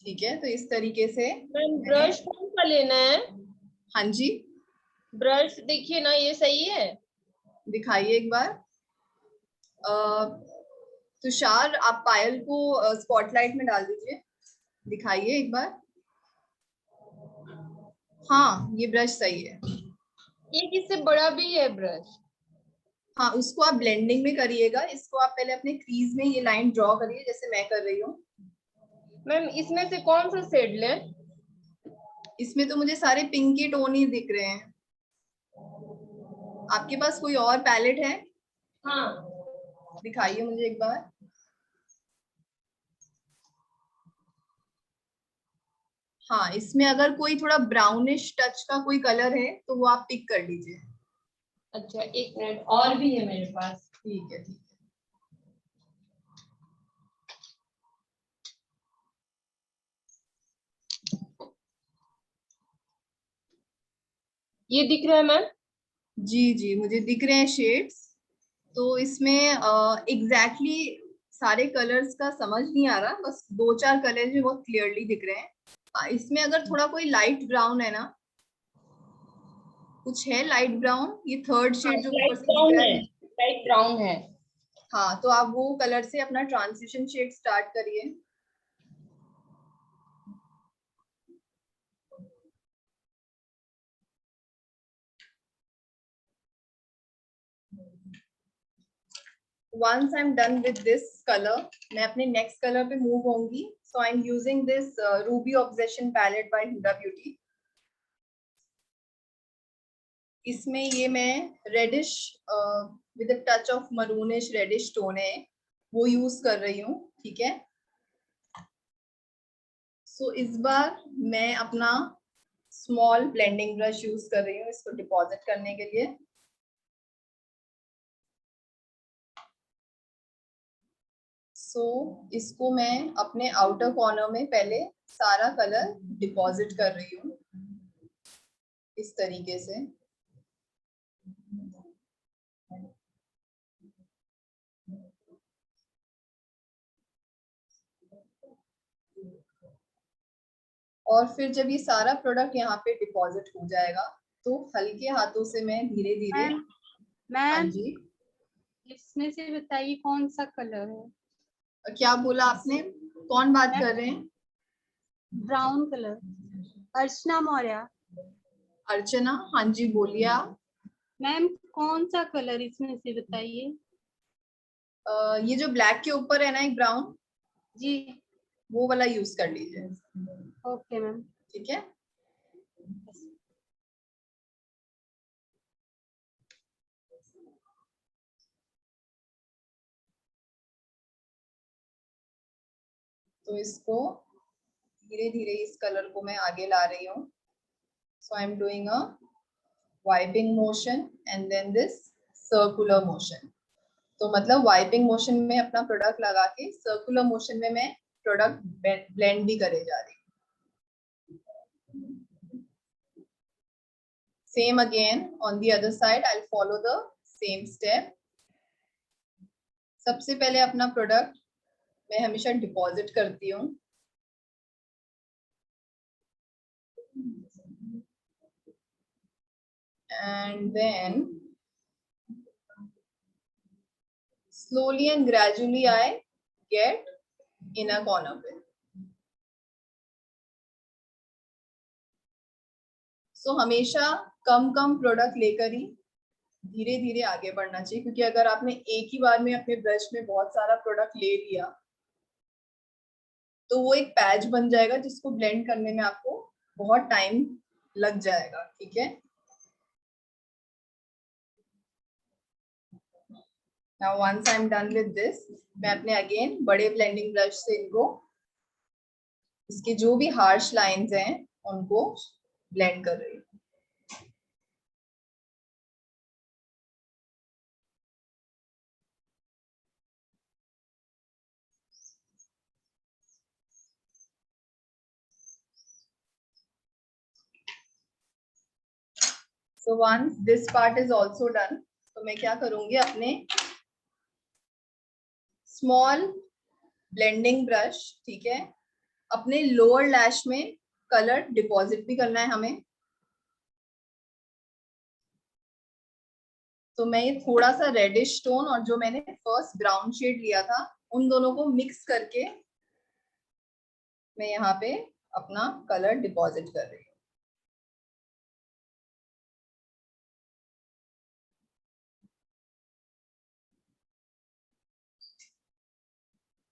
ठीक है, तो इस तरीके से मैम ब्रश कौन सा लेना है? हाँ जी, ब्रश देखिए ना, ये सही है, दिखाइए एक बार। तुषार, आप पायल को स्पॉटलाइट में डाल दीजिए, दिखाइए एक बार। हाँ, ये ब्रश सही है। ये किससे बड़ा भी है ब्रश? हाँ, उसको आप ब्लेंडिंग में करिएगा। इसको आप पहले अपने क्रीज में ये लाइन ड्रॉ करिए जैसे मैं कर रही हूँ। मैम इसमें से कौन सा शेड लें? इसमें तो मुझे सारे पिंक के टोन ही दिख रहे हैं। आपके पास कोई और पैलेट है? हाँ, दिखाइए मुझे एक बार। हाँ, इसमें अगर कोई थोड़ा ब्राउनिश टच का कोई कलर है तो वो आप पिक कर लीजिए। अच्छा एक मिनट, और भी है मेरे पास। ठीक है, ठीक है। ये दिख रहा है मैम? जी जी, मुझे दिख रहे हैं शेड्स। तो इसमें एग्जैक्टली सारे कलर्स का समझ नहीं आ रहा, बस 2-4 कलर भी बहुत क्लियरली दिख रहे हैं। इसमें अगर थोड़ा कोई लाइट ब्राउन है ना, कुछ है लाइट ब्राउन, ये थर्ड शेड जो ऊपर लाइट से दिख ब्राउन रहा है, है। लाइट ब्राउन है। हाँ, तो आप वो कलर से अपना ट्रांजिशन शेड स्टार्ट करिए। Once I'm done with this color, मैं अपने next color पे move होंगी. So I'm using this Ruby Obsession palette by Huda Beauty. इसमें ये मैं reddish with a touch of maroonish reddish tone है, वो यूज कर रही हूँ, ठीक है। So इस बार मैं अपना स्मॉल ब्लेंडिंग ब्रश यूज कर रही हूँ इसको डिपॉजिट करने के लिए। सो इसको मैं अपने आउटर कॉर्नर में पहले सारा कलर डिपॉजिट कर रही हूँ इस तरीके से। और फिर जब ये सारा प्रोडक्ट यहाँ पे डिपॉजिट हो जाएगा तो हल्के हाथों से मैं धीरे धीरे। हाँ मैम जी, इसमें से बताइए कौन सा कलर है? क्या बोला आपने? कौन बात कर रहे हैं? Brown colour. अर्चना मौर्य। अर्चना, हाँ जी बोलिए आप। मैम कौन सा कलर इसमें से बताइए? ये जो ब्लैक के ऊपर है ना एक ब्राउन, जी वो वाला यूज कर लीजिए, ओके मैम। ठीक है। तो इसको धीरे धीरे इस कलर को मैं आगे ला रही हूँ। So I am doing a wiping motion and then this circular motion. तो मतलब वाइपिंग मोशन में अपना प्रोडक्ट लगा के सर्कुलर मोशन में मैं प्रोडक्ट ब्लेंड भी करे जा रही हूँ। Same again on the other side, I'll follow the same step. सबसे पहले अपना प्रोडक्ट मैं हमेशा डिपॉजिट करती हूँ। And then slowly and gradually I get inner corner पे। So हमेशा कम कम प्रोडक्ट लेकर ही धीरे धीरे आगे बढ़ना चाहिए, क्योंकि अगर आपने एक ही बार में अपने ब्रश में बहुत सारा प्रोडक्ट ले लिया तो वो एक पैच बन जाएगा जिसको ब्लेंड करने में आपको बहुत टाइम लग जाएगा, ठीक है। Now once I'm done with this, मैं अपने अगेन बड़े ब्लेंडिंग ब्रश से इनको, इसके जो भी हार्श लाइंस हैं उनको ब्लेंड कर रही हूँ। So once this part is also done, तो मैं क्या करूंगी, अपने स्मॉल ब्लेंडिंग ब्रश, ठीक है, अपने लोअर लैश में कलर डिपॉजिट भी करना है हमें। तो मैं ये थोड़ा सा रेडिश टोन और जो मैंने फर्स्ट ब्राउन शेड लिया था उन दोनों को मिक्स करके मैं यहाँ पे अपना कलर डिपॉजिट कर रही हूँ।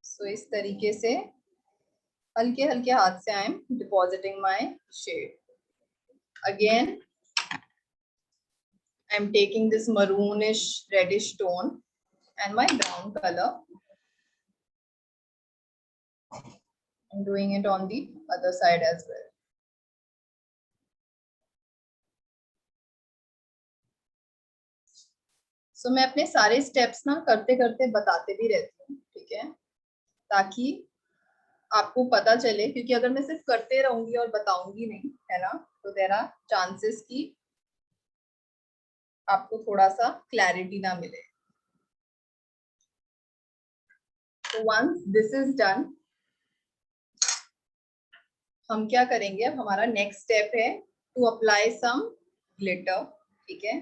सो इस तरीके से हल्के हल्के हाथ से I am depositing my shade. Again I am taking this maroonish reddish tone and my brown color and doing it on the other side as well. सो मैं अपने सारे स्टेप्स ना करते करते बताते भी रहती हूँ, ठीक है, ताकि आपको पता चले, क्योंकि अगर मैं सिर्फ करते रहूंगी और बताऊंगी नहीं, है ना, तो देयर आर चांसेस कि आपको थोड़ा सा क्लैरिटी ना मिले। तो वंस दिस इज डन, हम क्या करेंगे, अब हमारा नेक्स्ट स्टेप है टू अप्लाई सम ग्लिटर, ठीक है।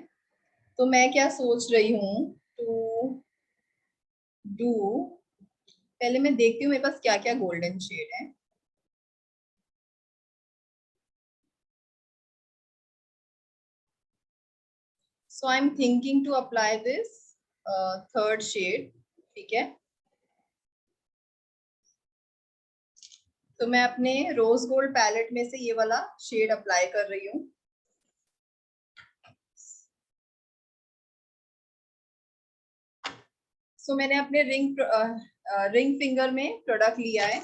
तो मैं क्या सोच रही हूँ टू डू, पहले मैं देखती हूँ मेरे पास क्या क्या गोल्डन शेड है। So I am thinking to apply this third shade, ठीक है। तो मैं अपने रोज गोल्ड पैलेट में से ये वाला शेड अप्लाई कर रही हूँ। सो मैंने अपने रिंग फिंगर में प्रोडक्ट लिया है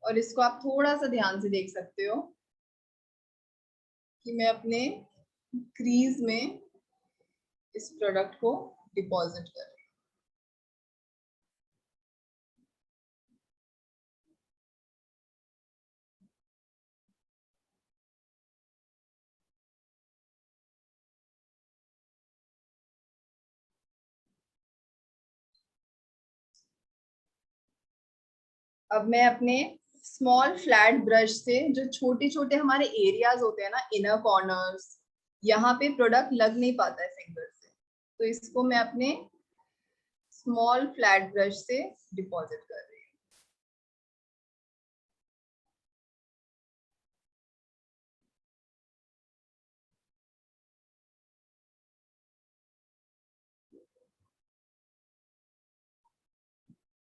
और इसको आप थोड़ा सा ध्यान से देख सकते हो कि मैं अपने क्रीज में इस प्रोडक्ट को डिपॉजिट कर रही हूँ। अब मैं अपने स्मॉल फ्लैट ब्रश से जो छोटे छोटे हमारे एरियाज होते हैं ना, इनर कॉर्नर्स, यहाँ पे प्रोडक्ट लग नहीं पाता है फिंगर से, तो इसको मैं अपने स्मॉल फ्लैट ब्रश से डिपॉजिट कर रही हूँ।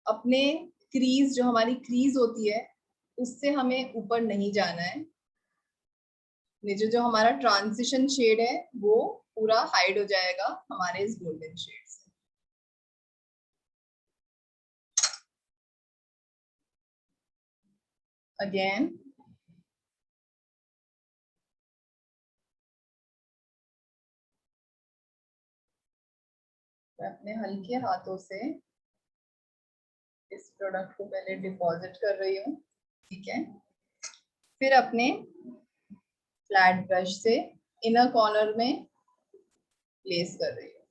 अपने क्रीज, जो हमारी क्रीज होती है, उससे हमें ऊपर नहीं जाना है। नीचे जो हमारा ट्रांजिशन शेड है वो पूरा हाइड हो जाएगा हमारे इस गोल्डन शेड से। अगेन मैं अपने हल्के हाथों से इस प्रोडक्ट को पहले डिपॉजिट कर रही हूँ, ठीक है। फिर अपने फ्लैट ब्रश से इनर कॉर्नर में प्लेस कर रही हूँ।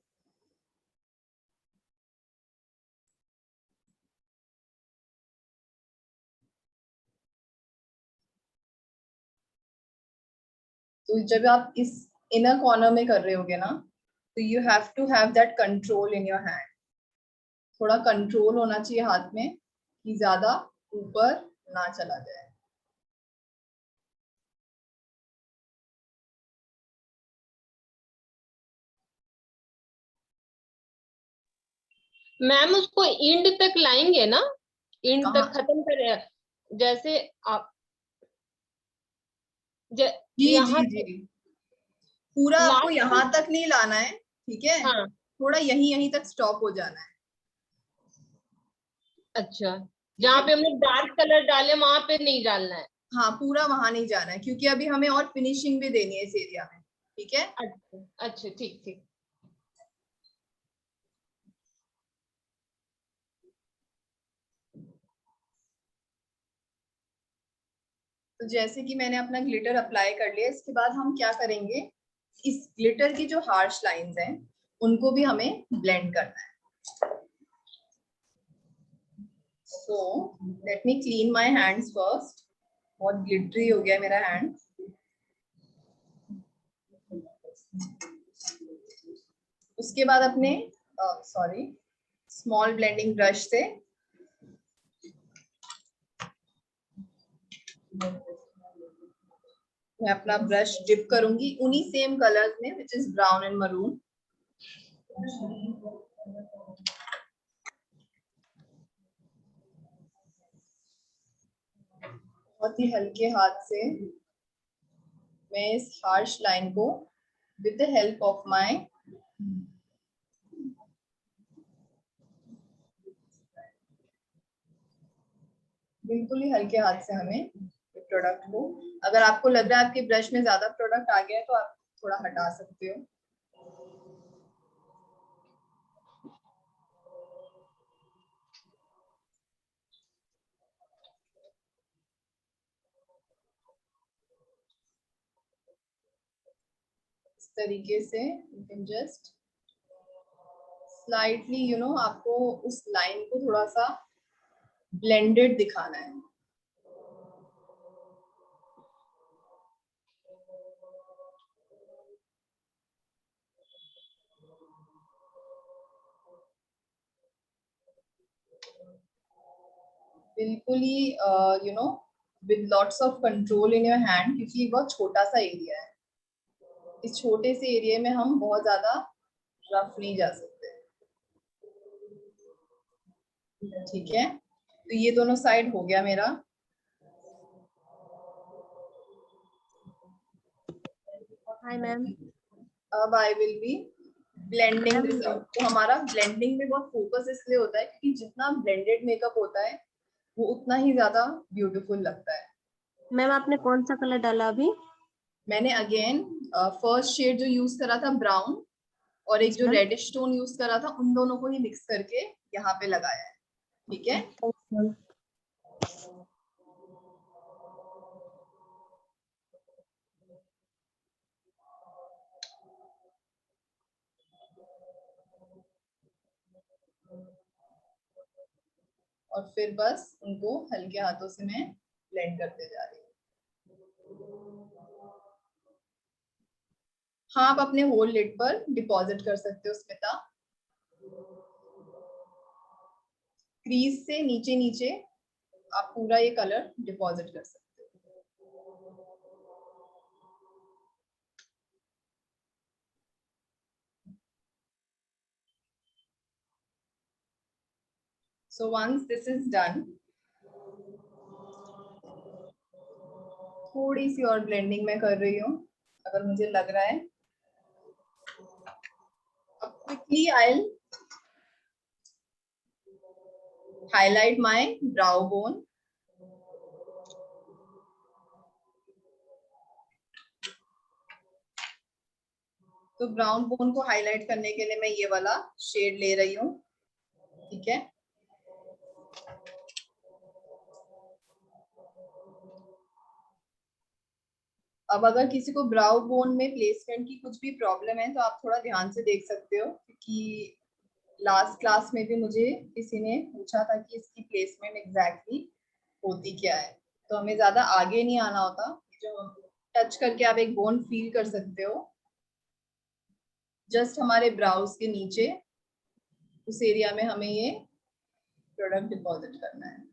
तो जब आप इस इनर कॉर्नर में कर रहे होगे ना, तो you have to have that control in your hand. थोड़ा कंट्रोल होना चाहिए हाथ में कि ज्यादा ऊपर ना चला जाए। मैम उसको एंड तक लाएंगे ना, एंड कहाँ? तक खत्म करें, जैसे आप जी यहाँ जी जी, पूरा आपको लास्ट। यहाँ तक नहीं लाना है, ठीक है, हाँ थोड़ा यहीं यहीं तक स्टॉप हो जाना है। अच्छा, ठीक जहाँ है, पे हमने डार्क कलर डाले वहां पे नहीं डालना है। हाँ पूरा वहां नहीं जाना है, क्योंकि अभी हमें और फिनिशिंग भी देनी है इस एरिया में, ठीक है। अच्छा अच्छा, ठीक ठीक। तो जैसे कि मैंने अपना ग्लिटर अप्लाई कर लिया, इसके बाद हम क्या करेंगे, इस ग्लिटर की जो हार्श लाइंस हैं उनको भी हमें ब्लेंड करना है। So let me clean my hands first. बहुत ग्लिटरी हो गया मेरा हैंड। उसके बाद अपने स्मॉल ब्लेंडिंग ब्रश से मैं अपना ब्रश डिप करूंगी उन्हीं सेम कलर्स में, which is brown and maroon. बहुत ही हल्के हाथ से मैं इस हार्श लाइन को with the help of my बिल्कुल ही हल्के हाथ से हमें प्रोडक्ट को, अगर आपको लग रहा है आपके ब्रश में ज्यादा प्रोडक्ट आ गया है तो आप थोड़ा हटा सकते हो। तरीके से यू कैन जस्ट स्लाइटली आपको उस लाइन को थोड़ा सा ब्लेंडेड दिखाना है। बिल्कुल ही with lots of control in your hand, क्योंकि ये बहुत छोटा सा एरिया है। इस छोटे से एरिया में हम बहुत ज्यादा रफ नहीं जा सकते। ठीक है, तो ये दोनों साइड हो गया मेरा। Hi ma'am. अब I will be blending this out. तो हमारा ब्लेंडिंग में बहुत फोकस इसलिए होता है क्योंकि जितना ब्लेंडेड मेकअप होता है वो उतना ही ज्यादा ब्यूटीफुल लगता है। मैम आपने कौन सा कलर डाला अभी? मैंने अगेन फर्स्ट शेड जो यूज करा था ब्राउन, और एक जो मैम। रेडिश टोन यूज करा था, उन दोनों को ही मिक्स करके यहाँ पे लगाया है। ठीक है, मैम। और फिर बस उनको हल्के हाथों से मैं ब्लेंड करते जा रही हूँ। हाँ, आप अपने होल लिड पर डिपॉजिट कर सकते हो स्मिता। क्रीज से नीचे नीचे आप पूरा ये कलर डिपॉजिट कर सकते हो। So once this is done, थोड़ी सी और ब्लेंडिंग मैं कर रही हूँ अगर मुझे लग रहा है। अब quickly I'll highlight my brow bone. तो ब्राउन बोन को हाईलाइट करने के लिए मैं ये वाला शेड ले रही हूँ। ठीक है, अब अगर किसी को ब्राउ बोन में प्लेसमेंट की कुछ भी प्रॉब्लम है तो आप थोड़ा ध्यान से देख सकते हो, क्योंकि लास्ट क्लास में भी मुझे किसी ने पूछा था कि इसकी प्लेसमेंट एग्जैक्टली होती क्या है। तो हमें ज्यादा आगे नहीं आना होता, जो टच करके आप एक बोन फील कर सकते हो जस्ट हमारे ब्राउज के नीचे, उस एरिया में हमें ये प्रोडक्ट डिपॉजिट करना है।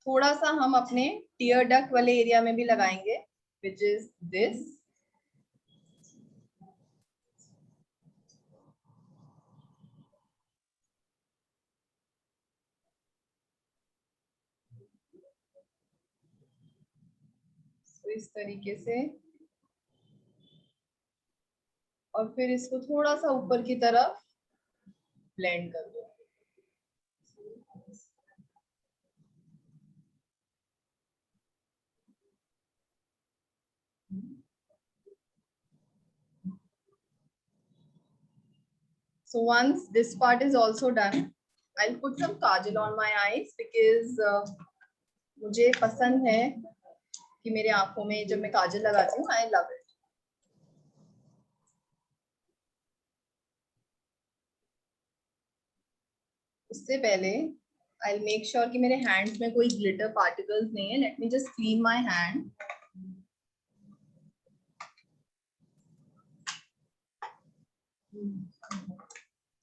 थोड़ा सा हम अपने टीयर डक्ट वाले एरिया में भी लगाएंगे, विच इज दिस। तो इस तरीके से, और फिर इसको थोड़ा सा ऊपर की तरफ ब्लेंड कर दो। So once this part is also done, I'll put some kajal on my eyes because मुझे पसंद है कि मेरे आंखों में जब मैं काजल लगाती हूँ, I love it. उससे पहले I'll make sure कि मेरे हैंड्स में कोई ग्लिटर पार्टिकल्स नहीं है. Let me just clean my hand.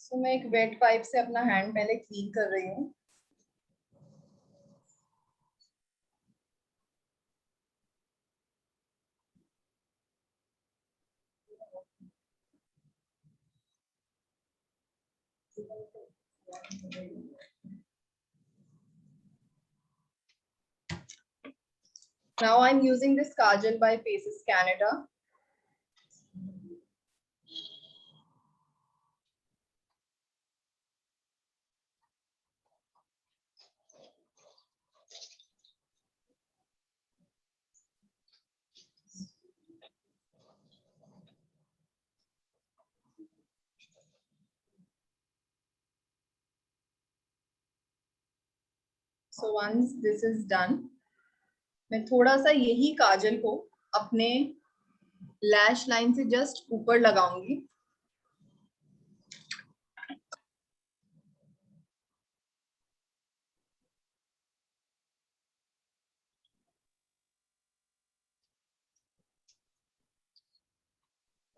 So मैं एक वेट पाइप से अपना हैंड पहले क्लीन कर रही हूँ. Now I'm using this kajal by Faces Canada. So once this is done, मैं थोड़ा सा यही काजल को अपने लैश लाइन से जस्ट ऊपर लगाऊंगी।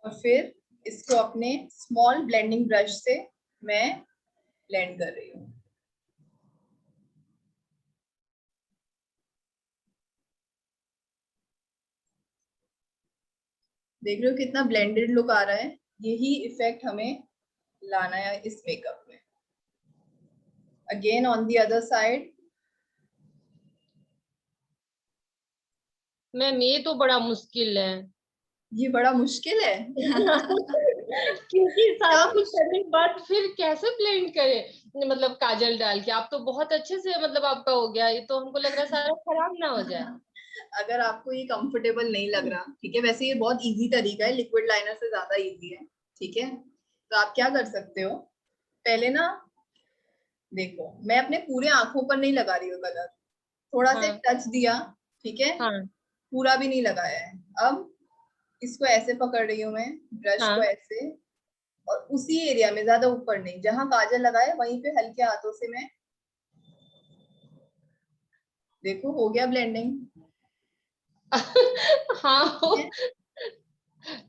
और फिर इसको अपने स्मॉल ब्लेंडिंग ब्रश से मैं ब्लेंड कर रही हूँ। देख रहे हो कितना ब्लेंडेड लुक आ रहा है। यही इफेक्ट हमें लाना है इस मेकअप में। Again on the other side. Ma'am ये तो बड़ा मुश्किल है। ये बड़ा मुश्किल है। क्योंकि सारा कुछ करने के बाद फिर कैसे ब्लेंड करें, मतलब काजल डाल के। आप तो बहुत अच्छे से मतलब आपका हो गया, ये तो हमको लग रहा है सारा खराब ना हो जाए। अगर आपको ये कंफर्टेबल नहीं लग रहा, ठीक है, वैसे ये बहुत इजी तरीका है, लिक्विड लाइनर से ज्यादा इजी है, ठीक है। तो आप क्या कर सकते हो, पहले ना देखो मैं अपने पूरे आंखों पर नहीं लगा रही हूँ कलर, थोड़ा सा हाँ। टच दिया, ठीक है, हाँ। पूरा भी नहीं लगाया है। अब इसको ऐसे पकड़ रही हूँ मैं, ब्रश हाँ। को ऐसे, और उसी एरिया में, ज्यादा ऊपर नहीं, जहां काजल लगाए वहीं पे हल्के हाथों से मैं, देखो हो गया ब्लेंडिंग। हाँ हो,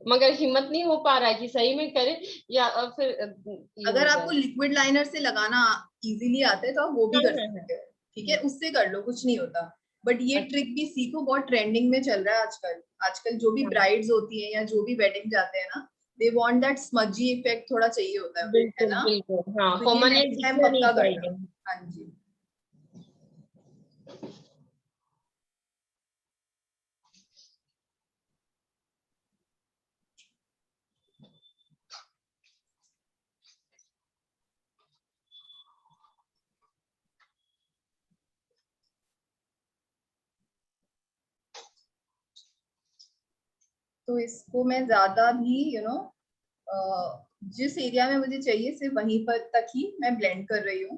मगर हिम्मत नहीं हो पा रहा है कि सही में करें या फिर ये अगर हो आपको जाए। लिक्विड लाइनर से लगाना इजीली आता है तो आप वो भी कर हाँ, हाँ, सकते हो, ठीक है, उससे कर लो, कुछ नहीं होता। बट ये अच्छा। ट्रिक भी सीखो, बहुत ट्रेंडिंग में चल रहा है आजकल। आजकल जो भी हाँ, ब्राइड्स होती हैं या जो भी वेडिंग जाते हैं ना, they want that smudgy effect थोड़ा चाहिए होता है बिल्कुल ना। बिल्कुल। हाँ, तो ये परमानेंट नेक्स्ट टाइम दिखना नहीं पक्का करना। चाहिए। हाँ जी। तो इसको मैं ज्यादा भी जिस एरिया में मुझे चाहिए सिर्फ वहीं पर तक ही मैं ब्लेंड कर रही हूँ।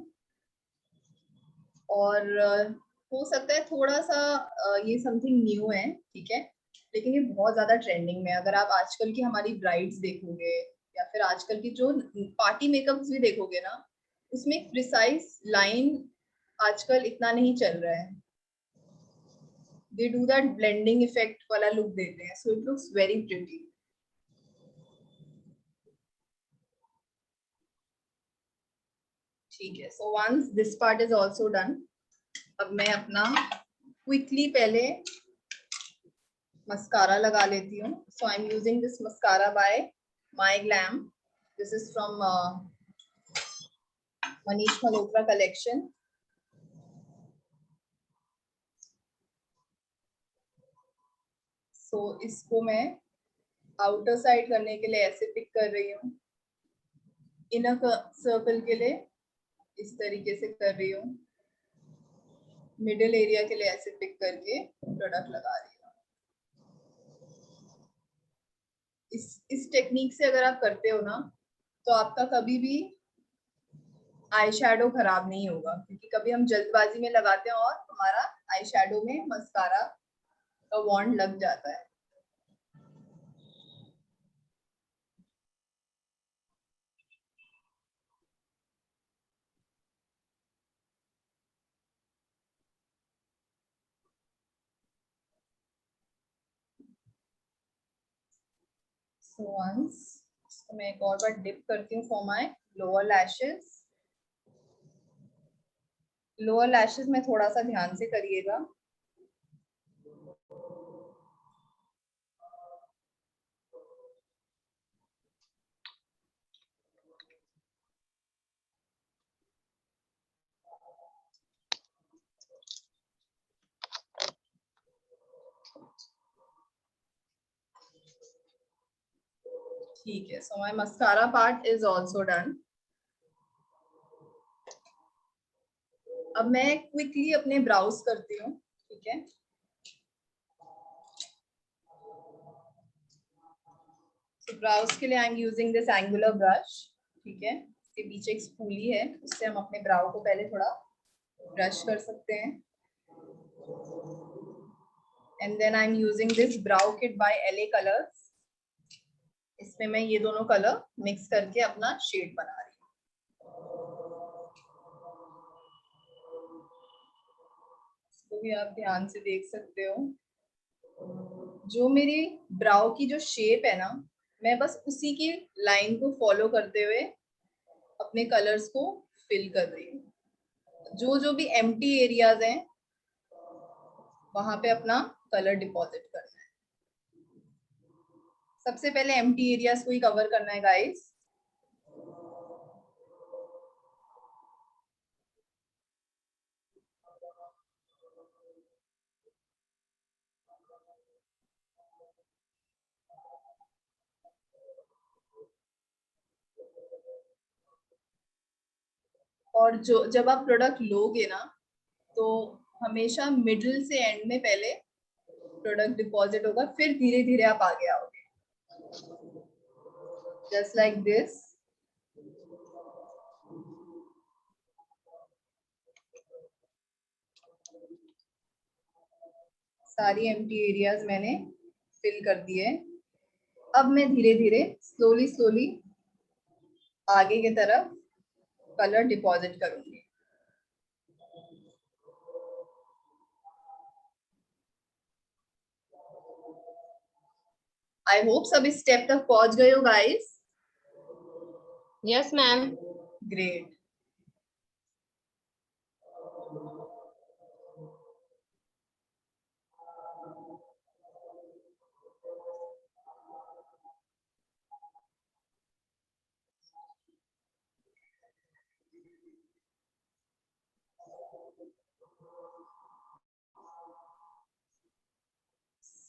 और हो सकता है थोड़ा सा ये समथिंग न्यू है, ठीक है, लेकिन ये बहुत ज्यादा ट्रेंडिंग में है। अगर आप आजकल की हमारी ब्राइड्स देखोगे या फिर आजकल की जो पार्टी मेकअप्स भी देखोगे ना, उसमें एक प्रिसाइज लाइन आजकल इतना नहीं चल रहा है। They do that blending effect वाला लुक देते हैं, so it looks very pretty. ठीक है, so once this part is also done, अब मैं अपना क्विकली पहले मस्कारा लगा लेती हूँ। So I am using this mascara by MyGlamm. This is from Manish Malhotra collection. सो इसको मैं आउटर साइड करने के लिए ऐसे पिक कर रही हूँ, इनर सर्कल के लिए इस तरीके से कर रही हूँ, मिडिल एरिया के लिए ऐसे पिक करके प्रोडक्ट लगा रही हूँ। इस टेक्निक से अगर आप करते हो ना, तो आपका कभी भी आई शैडो खराब नहीं होगा, क्योंकि कभी हम जल्दबाजी में लगाते हैं और हमारा आई शैडो में मस्कारा का वॉन्ड लग जाता है। So once इसको मैं एक और बार डिप करती हूँ for my lower lashes. Lower lashes में थोड़ा सा ध्यान से करिएगा। ठीक है, so my mascara part is also done. अब मैं क्विकली अपने ब्राउज करती हूँ, ठीक है। तो ब्राउज के लिए आई am using this angular brush, ठीक है, इसके पीछे एक स्पूली है, उससे हम अपने ब्राउ को पहले थोड़ा ब्रश कर सकते हैं। And then I am using this brow kit by LA colours. इसमें मैं ये दोनों कलर मिक्स करके अपना शेड बना रही हूँ। इसको भी आप ध्यान से देख सकते हो। जो मेरी ब्राउ की जो शेप है ना, मैं बस उसी की लाइन को फॉलो करते हुए अपने कलर्स को फिल कर रही हूँ। जो जो भी एम्प्टी एरियाज हैं वहां पे अपना कलर डिपॉजिट करना है। सबसे पहले एम्प्टी एरियाज को ही कवर करना है गाइस। और जो जब आप प्रोडक्ट लोगे ना, तो हमेशा मिडिल से एंड में पहले प्रोडक्ट डिपॉजिट होगा, फिर धीरे धीरे आप आगे आओगे। Just like this. सारी एम्प्टी एरियाज मैंने फिल कर दिए। अब मैं धीरे धीरे स्लोली स्लोली आगे की तरफ कलर डिपॉजिट करूंगी। आई होप सब इस स्टेप तक पहुंच गए हो guys. Yes ma'am. Great.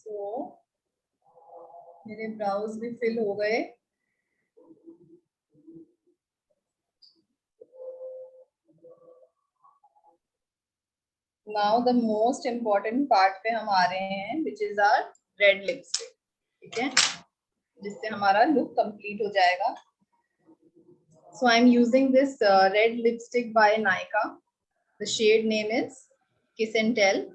So मेरे ब्राउज भी फिल हो गए। Now the most important part पे हम आ रहे हैं, which is our red lipstick. ठीक है, जिससे हमारा लुक कंप्लीट हो जाएगा। So I am using this red lipstick by Nykaa. The shade name is kiss and tell.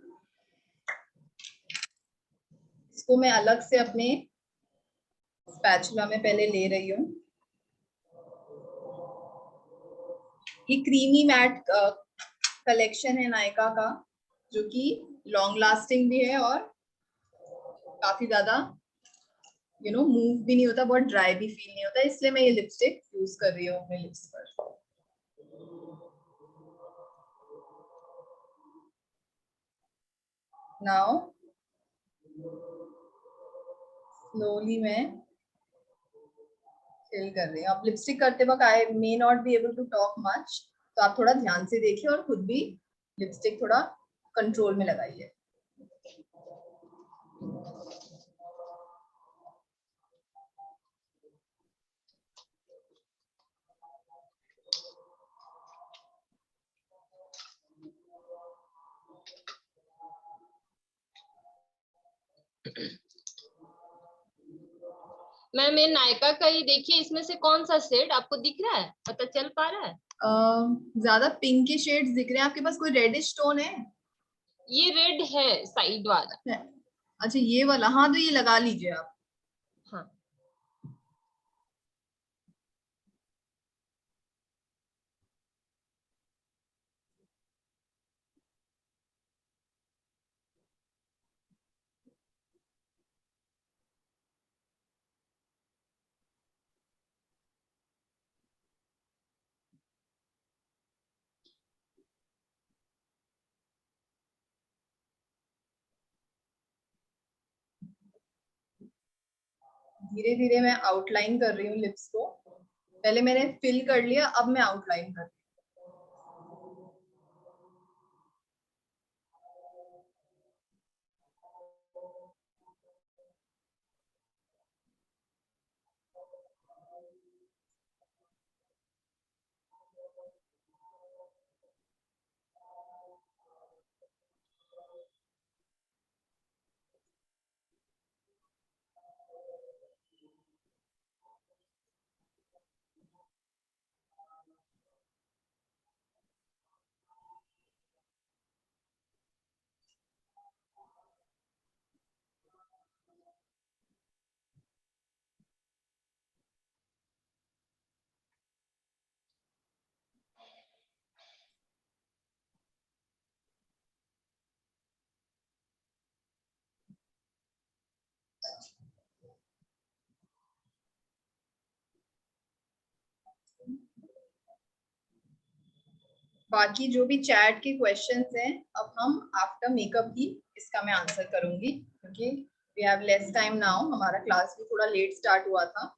इसको मैं अलग से अपने स्पैचुला में पहले ले रही हूँ। ये क्रीमी मैट कलेक्शन है नायका का, जो कि लॉन्ग लास्टिंग भी है और काफी ज्यादा मूव भी नहीं होता, बहुत ड्राई भी फील नहीं होता, इसलिए मैं ये लिपस्टिक यूज कर रही हूँ अपने लिप्स पर। नाउ स्लोली मैं फिल कर रही हूँ। अब लिपस्टिक करते वक्त I may not be able to talk much, तो आप थोड़ा ध्यान से देखिए और खुद भी लिपस्टिक थोड़ा कंट्रोल में लगाइए। मैम ये नायका का ही देखिए, इसमें से कौन सा शेड आपको दिख रहा है, पता चल पा रहा है? ज्यादा पिंक के शेड्स दिख रहे हैं। आपके पास कोई रेडिश टोन है? ये रेड है साइड वाला। अच्छा ये वाला, हाँ तो ये लगा लीजिए आप। हाँ धीरे धीरे मैं आउटलाइन कर रही हूँ लिप्स को। पहले मैंने फिल कर लिया, अब मैं आउटलाइन कर रही हूँ। बाकी जो भी चैट के क्वेश्चंस हैं अब हम आफ्टर मेकअप ही इसका मैं आंसर करूंगी क्योंकि we have less time now, हमारा क्लास भी थोड़ा लेट स्टार्ट हुआ था।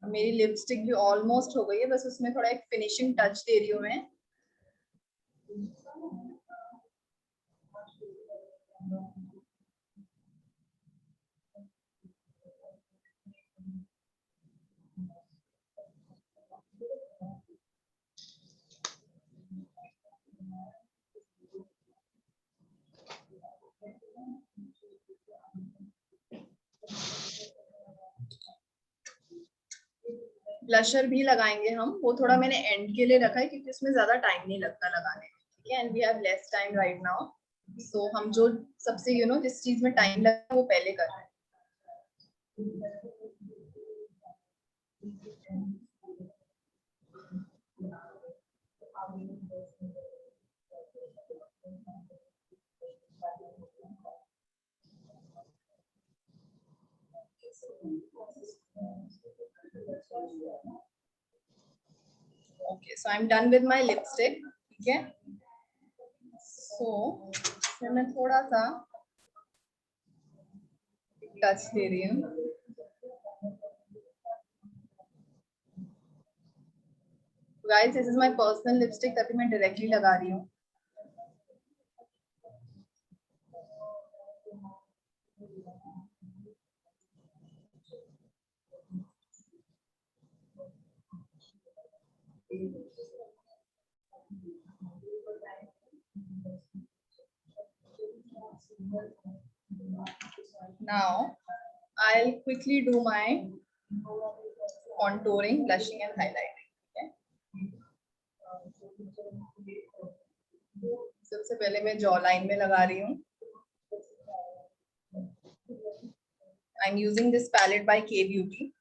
मेरी लिपस्टिक भी ऑलमोस्ट हो गई है, बस उसमें थोड़ा एक फिनिशिंग टच दे रही हूँ मैं। ब्लशर भी लगाएंगे हम, वो थोड़ा मैंने एंड के लिए रखा है क्योंकि उसमें ज्यादा टाइम नहीं लगता लगाने में, ठीक है। And we have less time right now, so हम जो सबसे जिस चीज में टाइम लगा वो पहले कर रहे हैं। Okay, so I'm done with my lipstick, ठीक है। So फिर मैं थोड़ा सा टच दे रही हूँ। Guys, this is my personal lipstick, तभी मैं डायरेक्टली लगा रही हूँ। Now I'll quickly do my contouring, blushing and highlighting. सबसे पहले मैं जॉ लाइन में लगा रही हूँ। I'm using this palette by K Beauty.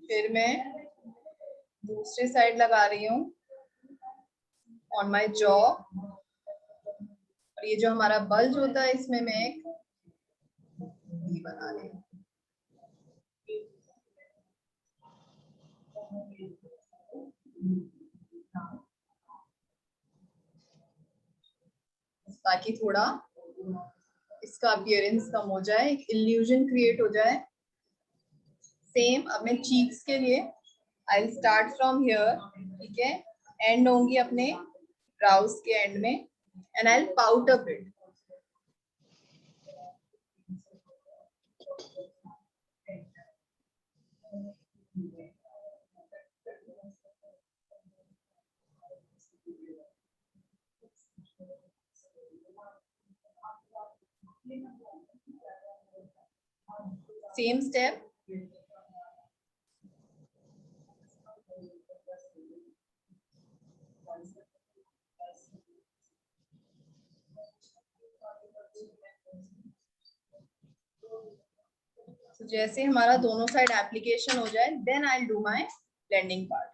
फिर मैं दूसरी साइड लगा रही हूँ ऑन माई जॉ, और ये जो हमारा बल्ज होता है इसमें मैं एक V बना रही हूँ। ताकि थोड़ा इसका अपीयरेंस कम हो जाए, एक इल्यूजन क्रिएट हो जाए। सेम अब मैं चीक्स के लिए I will start from here, ठीक है, एंड होंगी अपने ब्राउज के एंड में, and I will pout a bit. Same step. So, जैसे हमारा दोनों साइड एप्लीकेशन हो जाए, then I'll do my blending part.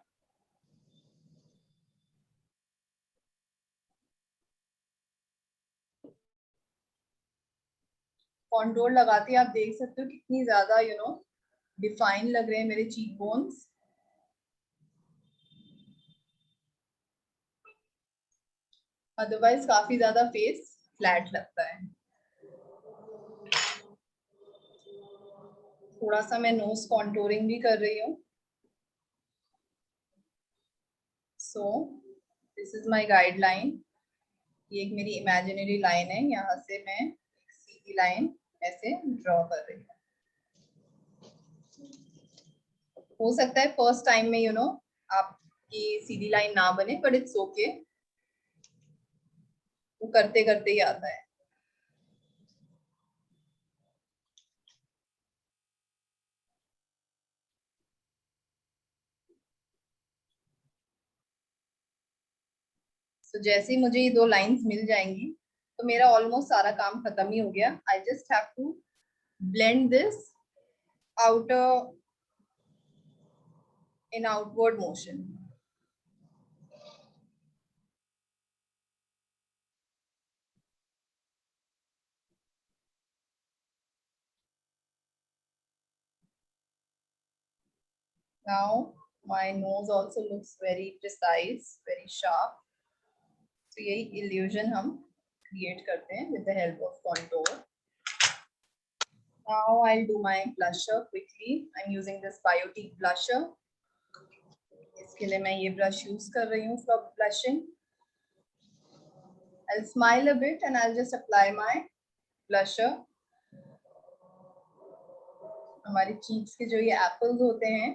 Contour लगाते आप देख सकते हो कितनी ज्यादा डिफाइन लग रहे हैं मेरे चीक बोन्स। अदरवाइज काफी ज्यादा फेस फ्लैट लगता है। थोड़ा सा मैं नोज कॉन्टोरिंग भी कर रही हूँ। So this is my guideline. ये एक मेरी इमेजिनरी लाइन है, यहाँ से मैं एक सीधी लाइन ऐसे ड्रॉ कर रही हूँ। हो सकता है फर्स्ट टाइम में आपकी सीधी लाइन ना बने, बट इट्स ओके, वो करते करते ही आता है। जैसे ही मुझे ये 2 लाइंस मिल जाएंगी तो मेरा ऑलमोस्ट सारा काम खत्म ही हो गया. I just have to blend this outer in outward motion. Now my nose also looks very precise, very sharp. So यही illusion हम create करते हैं with the help of contour. Now I'll do my blusher quickly. I'm using this Biotique blusher. इसके लिए मैं ये brush use कर रही हूँ for blushing. I'll smile a bit and I'll just apply my blusher. हमारी cheeks के जो ये apples होते हैं,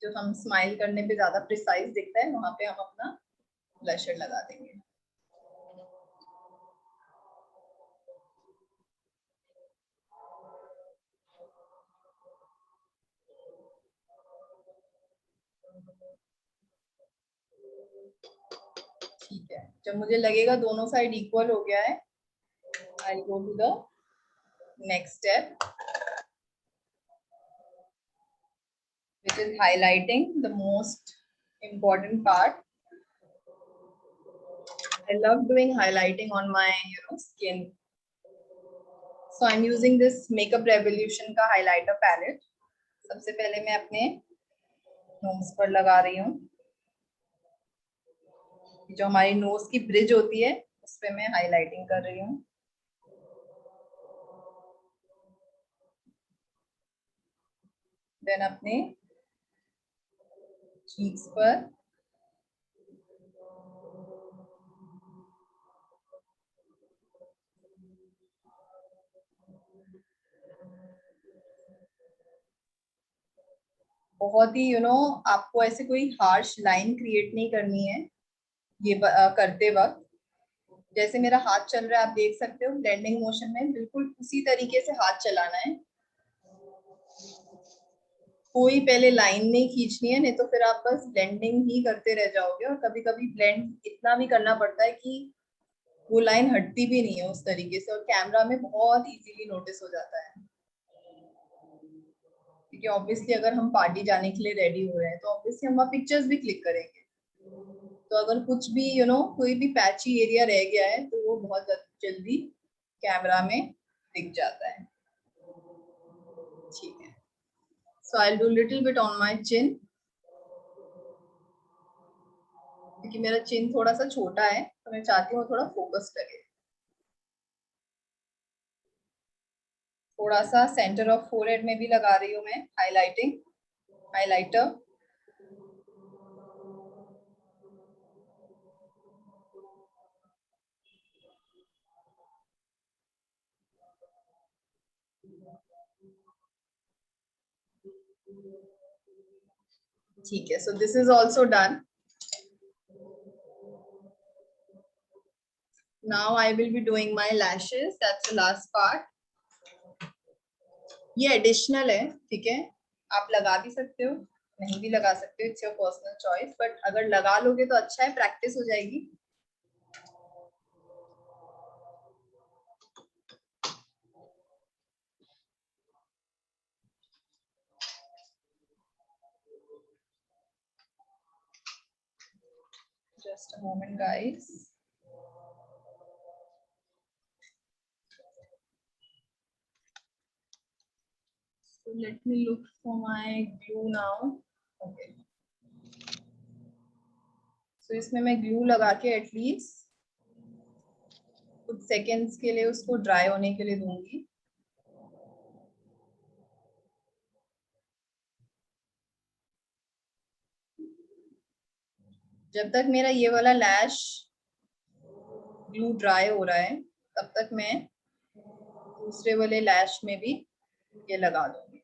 जो हम स्माइल करने पे ज्यादा प्रिसाइज दिखता है, वहां पे हम अपना ब्लशर लगा देंगे. ठीक है, जब मुझे लगेगा दोनों साइड इक्वल हो गया है, I go to the next step, which is highlighting, the most important part. I love doing highlighting on my skin. So I'm using this Makeup Revolution का highlighter palette. सबसे पहले मैं अपने नोज पर लगा रही हूँ. जो हमारी नोज की ब्रिज होती है उस पे मैं हाईलाइटिंग कर रही हूँ. देन अपने चीक्स पर बहुत ही आपको ऐसे कोई हार्श लाइन क्रिएट नहीं करनी है ये करते वक्त. जैसे मेरा हाथ चल रहा है आप देख सकते हो ब्लेंडिंग मोशन में, बिल्कुल उसी तरीके से हाथ चलाना है. कोई पहले लाइन नहीं खींचनी है, नहीं तो फिर आप बस ब्लेंडिंग ही करते रह जाओगे. और कभी कभी ब्लेंड इतना भी करना पड़ता है कि वो लाइन हटती भी नहीं है उस तरीके से, और कैमरा में बहुत इजीली नोटिस हो जाता है. क्योंकि ऑब्वियसली अगर हम पार्टी जाने के लिए रेडी हो रहे हैं तो ऑब्वियसली हम वहाँ पिक्चर्स भी क्लिक करेंगे. तो अगर कुछ भी कोई भी पैची एरिया रह गया है तो वो बहुत जल्दी कैमरा में दिख जाता है. ठीक है. So I'll do little bit on my chin. क्योंकि मेरा चिन थोड़ा सा छोटा है तो मैं चाहती हूँ थोड़ा फोकस लगे. थोड़ा सा सेंटर ऑफ फोरहेड में भी लगा रही हूँ मैं हाइलाइटर. ठीक है. So this is also done. Now I will be doing my lashes. That's the last part. ये एडिशनल है, ठीक है, आप लगा भी सकते हो, नहीं भी लगा सकते हो, it's your personal choice. But अगर लगा लोगे तो अच्छा है, प्रैक्टिस हो जाएगी. Just a moment, guys. So let me look for my glue now. Okay. So इसमें मैं ग्लू लगा के एटलीस्ट कुछ सेकेंड्स के लिए उसको ड्राई होने के लिए दूंगी. जब तक मेरा ये वाला लैश ग्लू ड्राई हो रहा है तब तक मैं दूसरे वाले लैश में भी ये लगा दूंगी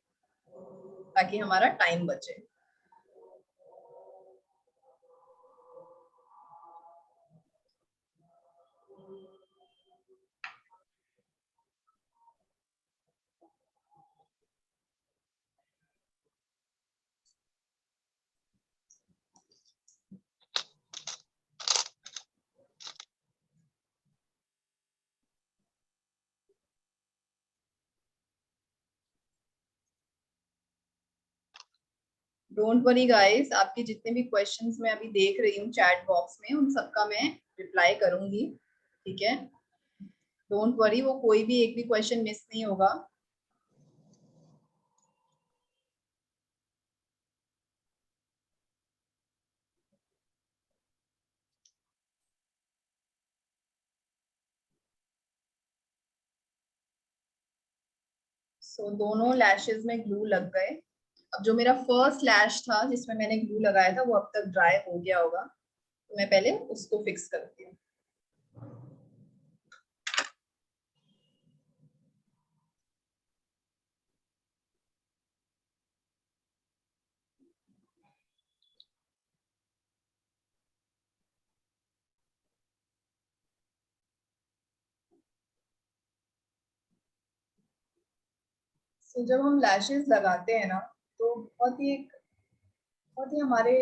ताकि हमारा टाइम बचे. डोंट वरी गाइस, आपके जितने भी क्वेश्चंस मैं अभी देख रही हूँ चैट बॉक्स में, उन सबका मैं रिप्लाई करूंगी, ठीक है? डोंट वरी, वो कोई भी एक भी क्वेश्चन मिस नहीं होगा। दोनों लैशेस में ग्लू लग गए। अब जो मेरा फर्स्ट लैश था जिसमें मैंने ग्लू लगाया था वो अब तक ड्राई हो गया होगा, तो मैं पहले उसको फिक्स करती हूँ। जब हम लैशेस लगाते हैं ना, तो बहुत ही हमारे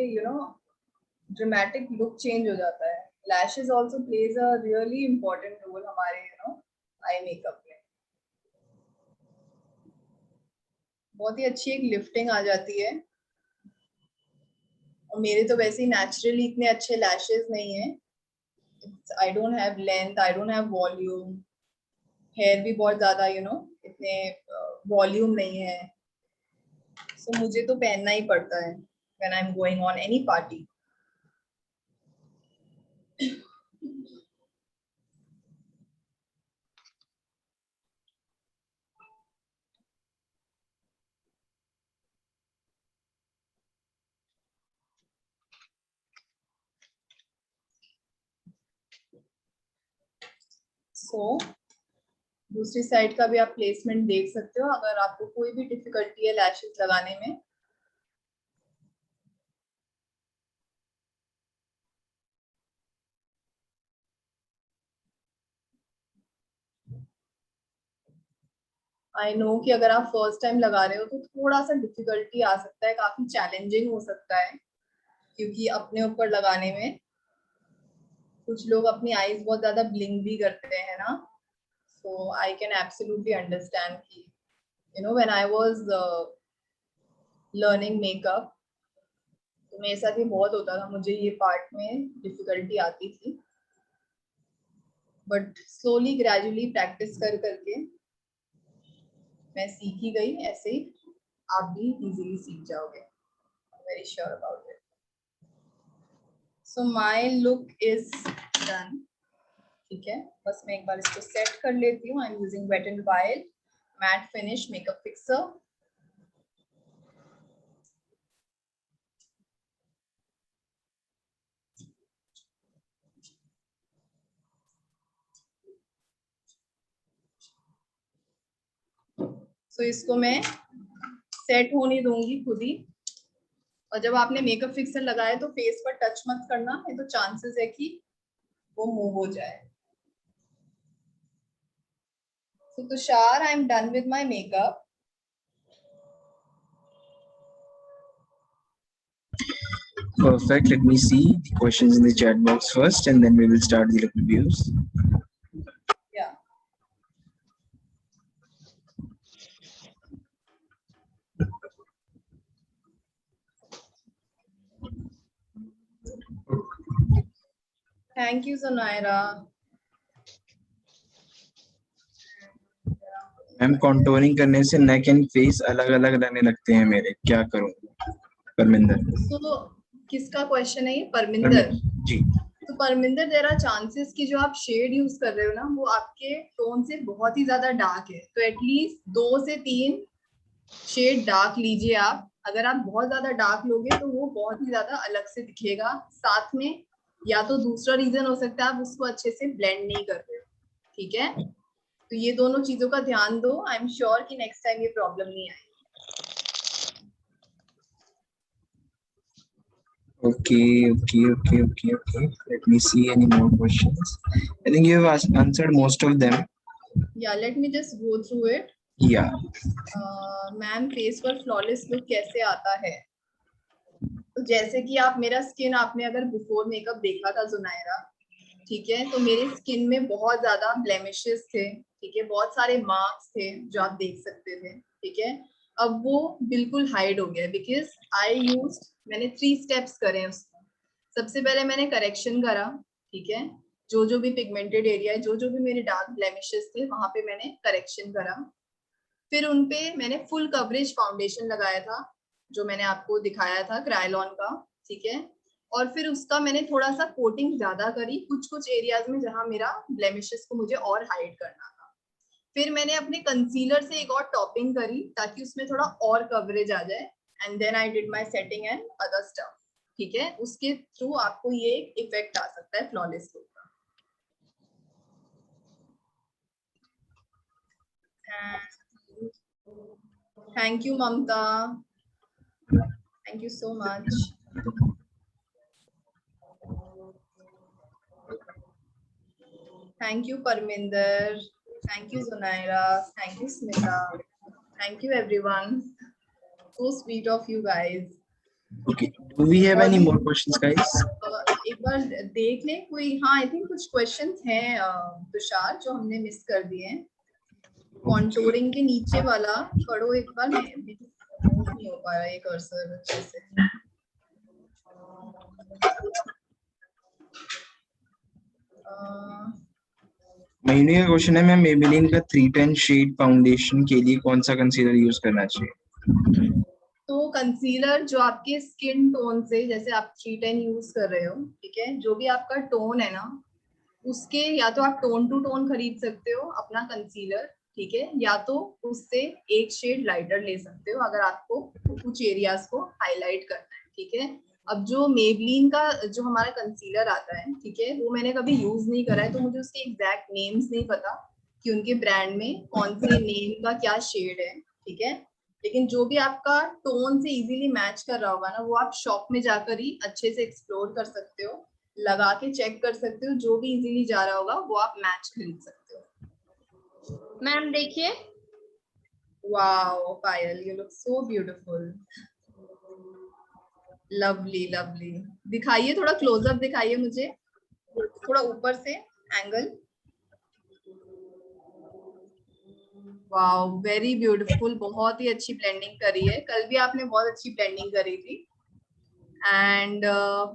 ड्रामेटिक लुक चेंज हो जाता है। Lashes also plays a really important role हमारे आई मेकअप में। बहुत ही अच्छी एक लिफ्टिंग आ जाती है। और मेरे तो वैसे ही नेचुरली इतने अच्छे लैशेस नहीं है। I don't have length, I don't have volume, hair भी बहुत ज्यादा इतने वॉल्यूम नहीं है। सो मुझे तो पहनना ही पड़ता है when I am going on any party. दूसरी साइड का भी आप प्लेसमेंट देख सकते हो अगर आपको कोई भी डिफिकल्टी है लैशेस लगाने में। आई नो कि अगर आप फर्स्ट टाइम लगा रहे हो तो थोड़ा सा डिफिकल्टी आ सकता है, काफी चैलेंजिंग हो सकता है, क्योंकि अपने ऊपर लगाने में कुछ लोग अपनी आईज बहुत ज्यादा ब्लिंक भी करते हैं ना। सो आई कैन एब्सोल्युटली अंडरस्टैंड कि when I was learning makeup, तो मेरे साथ ये बहुत होता था, मुझे ये पार्ट में डिफिकल्टी आती थी। बट स्लोली ग्रेजुअली प्रैक्टिस कर करके मैं सीखी गई। ऐसे ही आप भी इजीली सीख जाओगे, very sure about it. So my look is done, ठीक है? बस मैं एक बार इसको सेट कर लेती हूँ। I am using wet and wild matte finish makeup fixer. So इसको मैं सेट होने दूंगी खुद ही। और जब आपने मेकअप फिक्सर लगाया तो फेस पर टच मत करना, नहीं तो चांसेस है कि वो मूव हो जाए। So Tushar, I'm done with my makeup. Perfect. Let me see the questions in the chat box first, and then we will start the look reviews. Yeah. Thank you, Zonaira. Ma'am contouring करने से neck and face अलग अलग लगने लगते हैं मेरे, क्या करूं? परमिंदर। So किसका क्वेश्चन है ये? परमिंदर जी। तो परमिंदर, देयर आर चांसेस कि जो आप शेड यूज कर रहे हो ना वो आपके टोन से बहुत ही ज्यादा डार्क है, तो एटलीस्ट 2 से 3 शेड डार्क लीजिए आप। अगर आप बहुत ज्यादा डार्क लोगे तो वो बहुत ही ज्यादा अलग से दिखेगा। साथ में या तो दूसरा रीजन हो सकता है आप उसको अच्छे से ब्लेंड नहीं कर रहे हो, ठीक है? तो ये दोनों चीजों का ध्यान दो। आई एम श्योर कि नेक्स्ट टाइम ये प्रॉब्लम नहीं आएगी। Okay. Let me see any more questions. I think you have answered most of them. Yeah, let me just go through it. Yeah. Ma'am face पर flawless look कैसे आता है? तो जैसे कि आप मेरा स्किन आपने अगर बिफोर मेकअप देखा था जुनायरा, ठीक है, तो मेरे स्किन में बहुत ज्यादा ब्लेमिशेस थे, ठीक है, बहुत सारे मार्क्स थे जो आप देख सकते थे, ठीक है। अब वो बिल्कुल हाइड हो गया बिकॉज मैंने 3 स्टेप्स करे हैं उसमें। सबसे पहले मैंने करेक्शन करा, ठीक है, जो भी पिगमेंटेड एरिया है, जो भी मेरे डार्क ब्लेमिशेस थे वहां पे मैंने करेक्शन करा। फिर उनपे मैंने फुल कवरेज फाउंडेशन लगाया था, जो मैंने आपको दिखाया था क्रायलॉन का, ठीक है। और फिर उसका मैंने थोड़ा सा कोटिंग ज्यादा करी कुछ एरियाज में जहां मेरा ब्लेमिशेस को मुझे और हाइड करना था। फिर मैंने अपने कंसीलर से एक और टॉपिंग करी ताकि उसमें थोड़ा और कवरेज आ जाए, and then I did my setting and other stuff, ठीक है। उसके थ्रू आपको ये इफेक्ट आ सकता है फ्लॉलेस लुक का। Thank you Mamta, thank you so much. Thank you Paraminder, thank you Junaira, thank you Smita, thank you everyone, so sweet of you guys. Okay, do we have any more questions, guys? एक बार देख ले कोई, हाँ I think कुछ questions हैं तुषार जो हमने miss कर दिए हैं। कॉन्टूरिंग के नीचे वाला पढ़ो एक बार, मूव नहीं हो पा रहा है कर्सर अच्छे से। महीने का क्वेश्चन है मैम, मेबेलिन का 310 शेड फाउंडेशन के लिए कौन सा कंसीलर यूज करना चाहिए? तो कंसीलर जो आपके स्किन टोन से, जैसे आप 310 यूज कर रहे हो, ठीक है, जो भी आपका टोन है ना उसके, या तो आप टोन टू टोन खरीद सकते हो अपना कंसीलर, ठीक है, या तो उससे एक शेड लाइटर ले सकते हो अगर आपको कुछ एरियाज को हाईलाइट करना है, ठीक है। अब जो मेबलिन का जो हमारा कंसीलर आता है, ठीक है, वो मैंने कभी यूज नहीं करा है तो मुझे उसके एग्जैक्ट नेम्स नहीं पता कि उनके ब्रांड में कौन से नेम का क्या शेड है, ठीक है। लेकिन जो भी आपका टोन से इजीली मैच कर रहा होगा ना, वो आप शॉप में जाकर ही अच्छे से एक्सप्लोर कर सकते हो, लगा के चेक कर सकते हो, जो भी इजीली जा रहा होगा वो आप मैच खरीद सकते हो। मैम देखिए, wow Payal, you look so beautiful, lovely lovely. दिखाइए थोड़ा क्लोजअप, दिखाइए मुझे थोड़ा ऊपर से एंगल। वाओ वेरी ब्यूटीफुल, बहुत ही अच्छी ब्लेंडिंग करी है, कल भी आपने बहुत अच्छी ब्लेंडिंग करी थी, एंड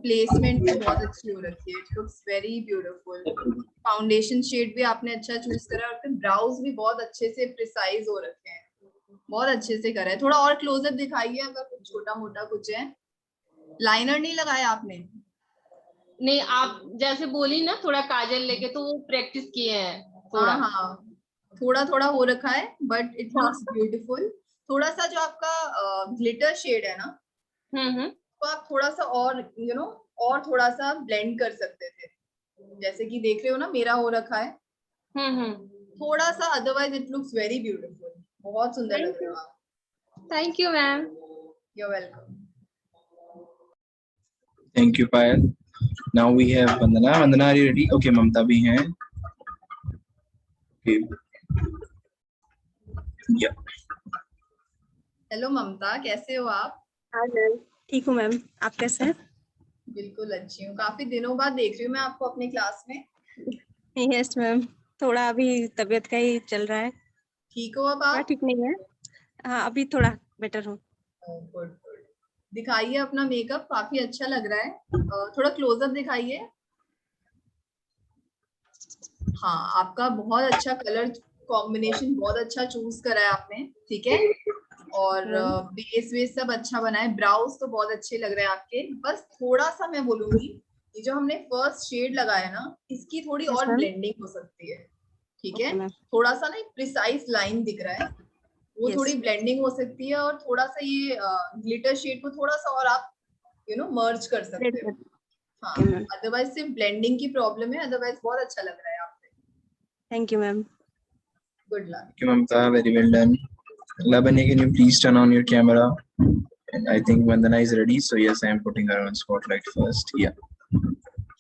प्लेसमेंट भी बहुत अच्छी हो रखी है, it looks very beautiful. Foundation shade भी आपने अच्छा चूज करा, और फिर ब्राउज भी बहुत अच्छे से प्रिसाइज हो रखे हैं, बहुत अच्छे से करा है। थोड़ा और क्लोजअप दिखाइए अगर कुछ छोटा मोटा कुछ है। लाइनर नहीं लगाया आपने? नहीं आप जैसे बोली ना थोड़ा काजल लेके, तो वो प्रैक्टिस किए हैं थोड़ा। हाँ थोड़ा थोड़ा हो रखा है, बट इट लुक्स ब्यूटीफुल। थोड़ा सा जो आपका ग्लिटर शेड है ना, तो आप थोड़ा सा और और थोड़ा सा ब्लेंड कर सकते थे, जैसे कि देख रहे हो ना मेरा हो रखा है थोड़ा सा, otherwise it looks very beautiful, बहुत सुंदर लग रहे हो आप। Thank you ma'am. You are welcome. Thank you, Payal. Now we have Vandana. Vandana, are you ready? Okay, Mamta भी हैं. Okay. Yeah. हेलो ममता, कैसे हो आप? हाँ मैम, ठीक हूँ मैम, आप कैसे हैं? बिल्कुल अच्छी हूँ, काफी दिनों बाद देख रही हूँ मैं आपको अपनी क्लास में। यस मैम, थोड़ा अभी तबीयत का ही चल रहा है। ठीक हो अब थोड़ा आप? ठीक नहीं है, हाँ अभी थोड़ा बेटर हूँ। Good good. दिखाइए अपना मेकअप, काफी अच्छा लग रहा है, थोड़ा क्लोजअप दिखाइए। हाँ आपका बहुत अच्छा कलर कॉम्बिनेशन, बहुत अच्छा चूज करा है आपने, ठीक है, और बेस वेस सब अच्छा बना है, ब्राउज तो बहुत अच्छे लग रहे हैं आपके। बस थोड़ा सा मैं बोलूंगी, ये जो हमने फर्स्ट शेड लगाया ना, इसकी थोड़ी Yes, और ma'am. ब्लेंडिंग हो सकती है, ठीक है। Okay, ma'am. थोड़ा सा ना एक प्रिसाइज लाइन दिख रहा है, वो Yes. थोड़ी ब्लेंडिंग हो सकती है, और थोड़ा सा ये ग्लिटर शेड को थोड़ा सा और आप मर्ज कर सकते हो। हाँ Okay, ma'am. अदरवाइज सिर्फ ब्लेंडिंग की प्रॉब्लम है, अदरवाइज बहुत अच्छा लग रहा है आप पे। Thank you, ma'am. Good luck. Thank you, Mamta. Very well done. Labani, can you please turn on your camera? And I think Vandana is ready. So yes, I am putting her on spotlight first. Yeah.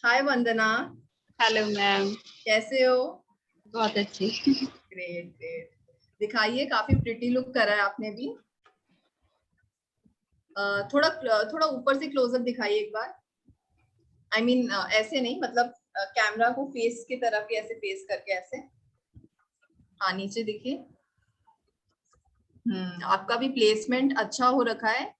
Hi Vandana, hello ma'am, कैसे हो? बहुत अच्छी। Great great. दिखाइए, काफी pretty look करा है आपने भी। थोड़ा थोड़ा ऊपर से क्लोजअप दिखाइए एक बार। आई मीन ऐसे नहीं, मतलब कैमरा को फेस की तरफ ही ऐसे फेस करके ऐसे। हाँ नीचे देखिए। आपका भी प्लेसमेंट अच्छा हो रखा है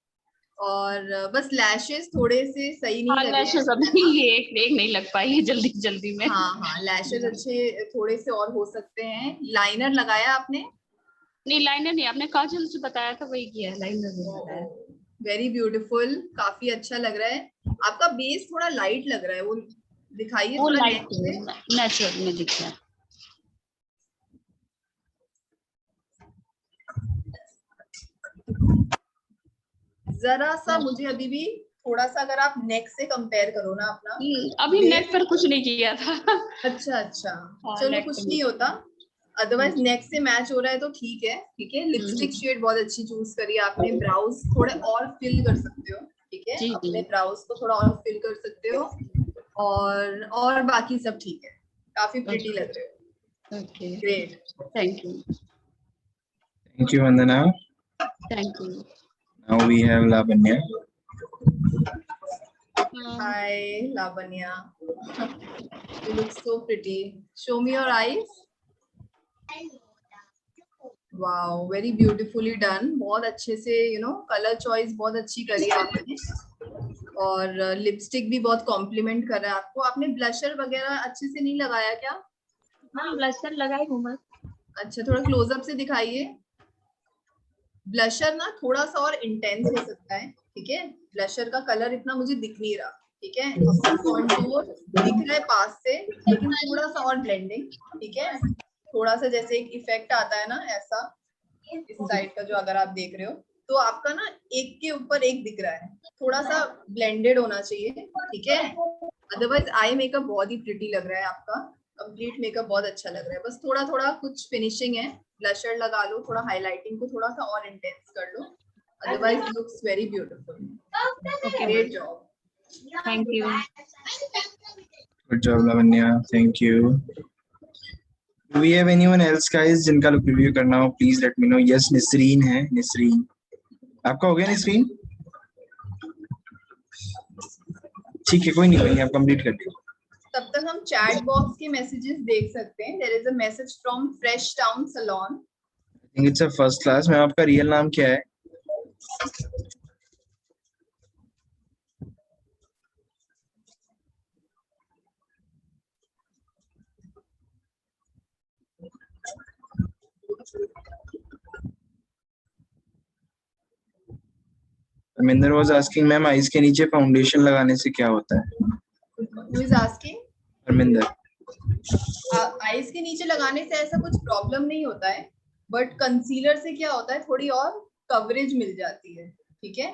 और बस लैशेस थोड़े से सही नहीं हाँ लगे लैशेस हैं। अभी एक नहीं लग पाई है जल्दी जल्दी में। हाँ लैशेस अच्छे थोड़े से और हो सकते हैं। लाइनर लगाया आपने? नहीं लाइनर नहीं, आपने काजल से बताया था वही किया है, लाइनर नहीं बताया। वेरी ब्यूटीफुल, काफी अच्छा लग रहा है। आपका बेस थोड़ा लाइट लग रहा है, वो दिखाइए वो थोड़ा लाइट नेक से। नेचुरल में दिख रहा है। जरा सा मुझे अभी भी थोड़ा सा, अगर आप नेक से कंपेयर करो ना अपना। अभी base- नेक पर कुछ नहीं किया था। अच्छा हाँ, चलो neck कुछ पे नहीं होता, अदरवाइज हम्म। नेक से मैच हो रहा है तो ठीक है। ठीक है, लिपस्टिक शेड बहुत अच्छी चूज करी आपने। ब्राउज थोड़े और फिल कर सकते हो, ठीक है, जी, जी। अपने ब्राउज को थोड़ा और फिल कर सकते हो। और बाकी सब ठीक है, काफी प्रिटी लग रहे हो। Okay, great, thank you. Thank you, Vandana. Thank you. Now we have Lavanya. Hi Lavanya, you look so pretty. Show me your eyes. Wow, very beautifully done. बहुत अच्छे से कलर चॉइस बहुत अच्छी करी है आपने, और लिपस्टिक भी बहुत कॉम्प्लीमेंट कर रहा है आपको। आपने ब्लशर वगैरह अच्छे से नहीं लगाया क्या? हाँ ब्लशर लगाई हूँ मैं। अच्छा, थोड़ा क्लोजअप से दिखाइए। ब्लशर ना थोड़ा सा और इंटेंस हो सकता है, ठीक है। ब्लशर का कलर इतना मुझे दिख नहीं रहा, ठीक है। कॉन्टूर दिख रहा है पास से, लेकिन थोड़ा सा और ब्लेंडिंग, ठीक है। थोड़ा सा जैसे एक इफेक्ट आता है ना, ऐसा इस साइड का जो अगर आप देख रहे हो, तो आपका ना एक के ऊपर एक दिख रहा है, थोड़ा सा ब्लेंडेड होना चाहिए, ठीक है। अदरवाइज आई मेकअप बहुत ही प्रिटी लग रहा है आपका। कंप्लीट मेकअप बहुत अच्छा लग रहा है, बस थोड़ा थोड़ा कुछ फिनिशिंग है। ब्लशर लगा लो, थोड़ा हाइलाइटिंग को थोड़ा सा और इंटेंस कर लो, otherwise looks very beautiful. Great job, thank you. Good job, Lavanya. Thank you. Do we have anyone else, guys, जिनका लुक रिव्यू करना हो? Please let me know. Yes, निसरीन है। निसरीन, आपका हो गया निसरीन? ठीक है, कोई नहीं, आप कंप्लीट कर लीजिए। तब तक हम चैट बॉक्स के मैसेजेस देख सकते हैं। There is a message from fresh town salon. I think it's a first class. Ma'am, आपका रियल नाम क्या है? Parminder was asking, ma'am eyes के नीचे फाउंडेशन लगाने से क्या होता है? Who is asking? Parminder. Eyes के नीचे लगाने से ऐसा कुछ प्रॉब्लम नहीं होता है, बट कंसीलर से क्या होता है, थोड़ी और कवरेज मिल जाती है, ठीक है।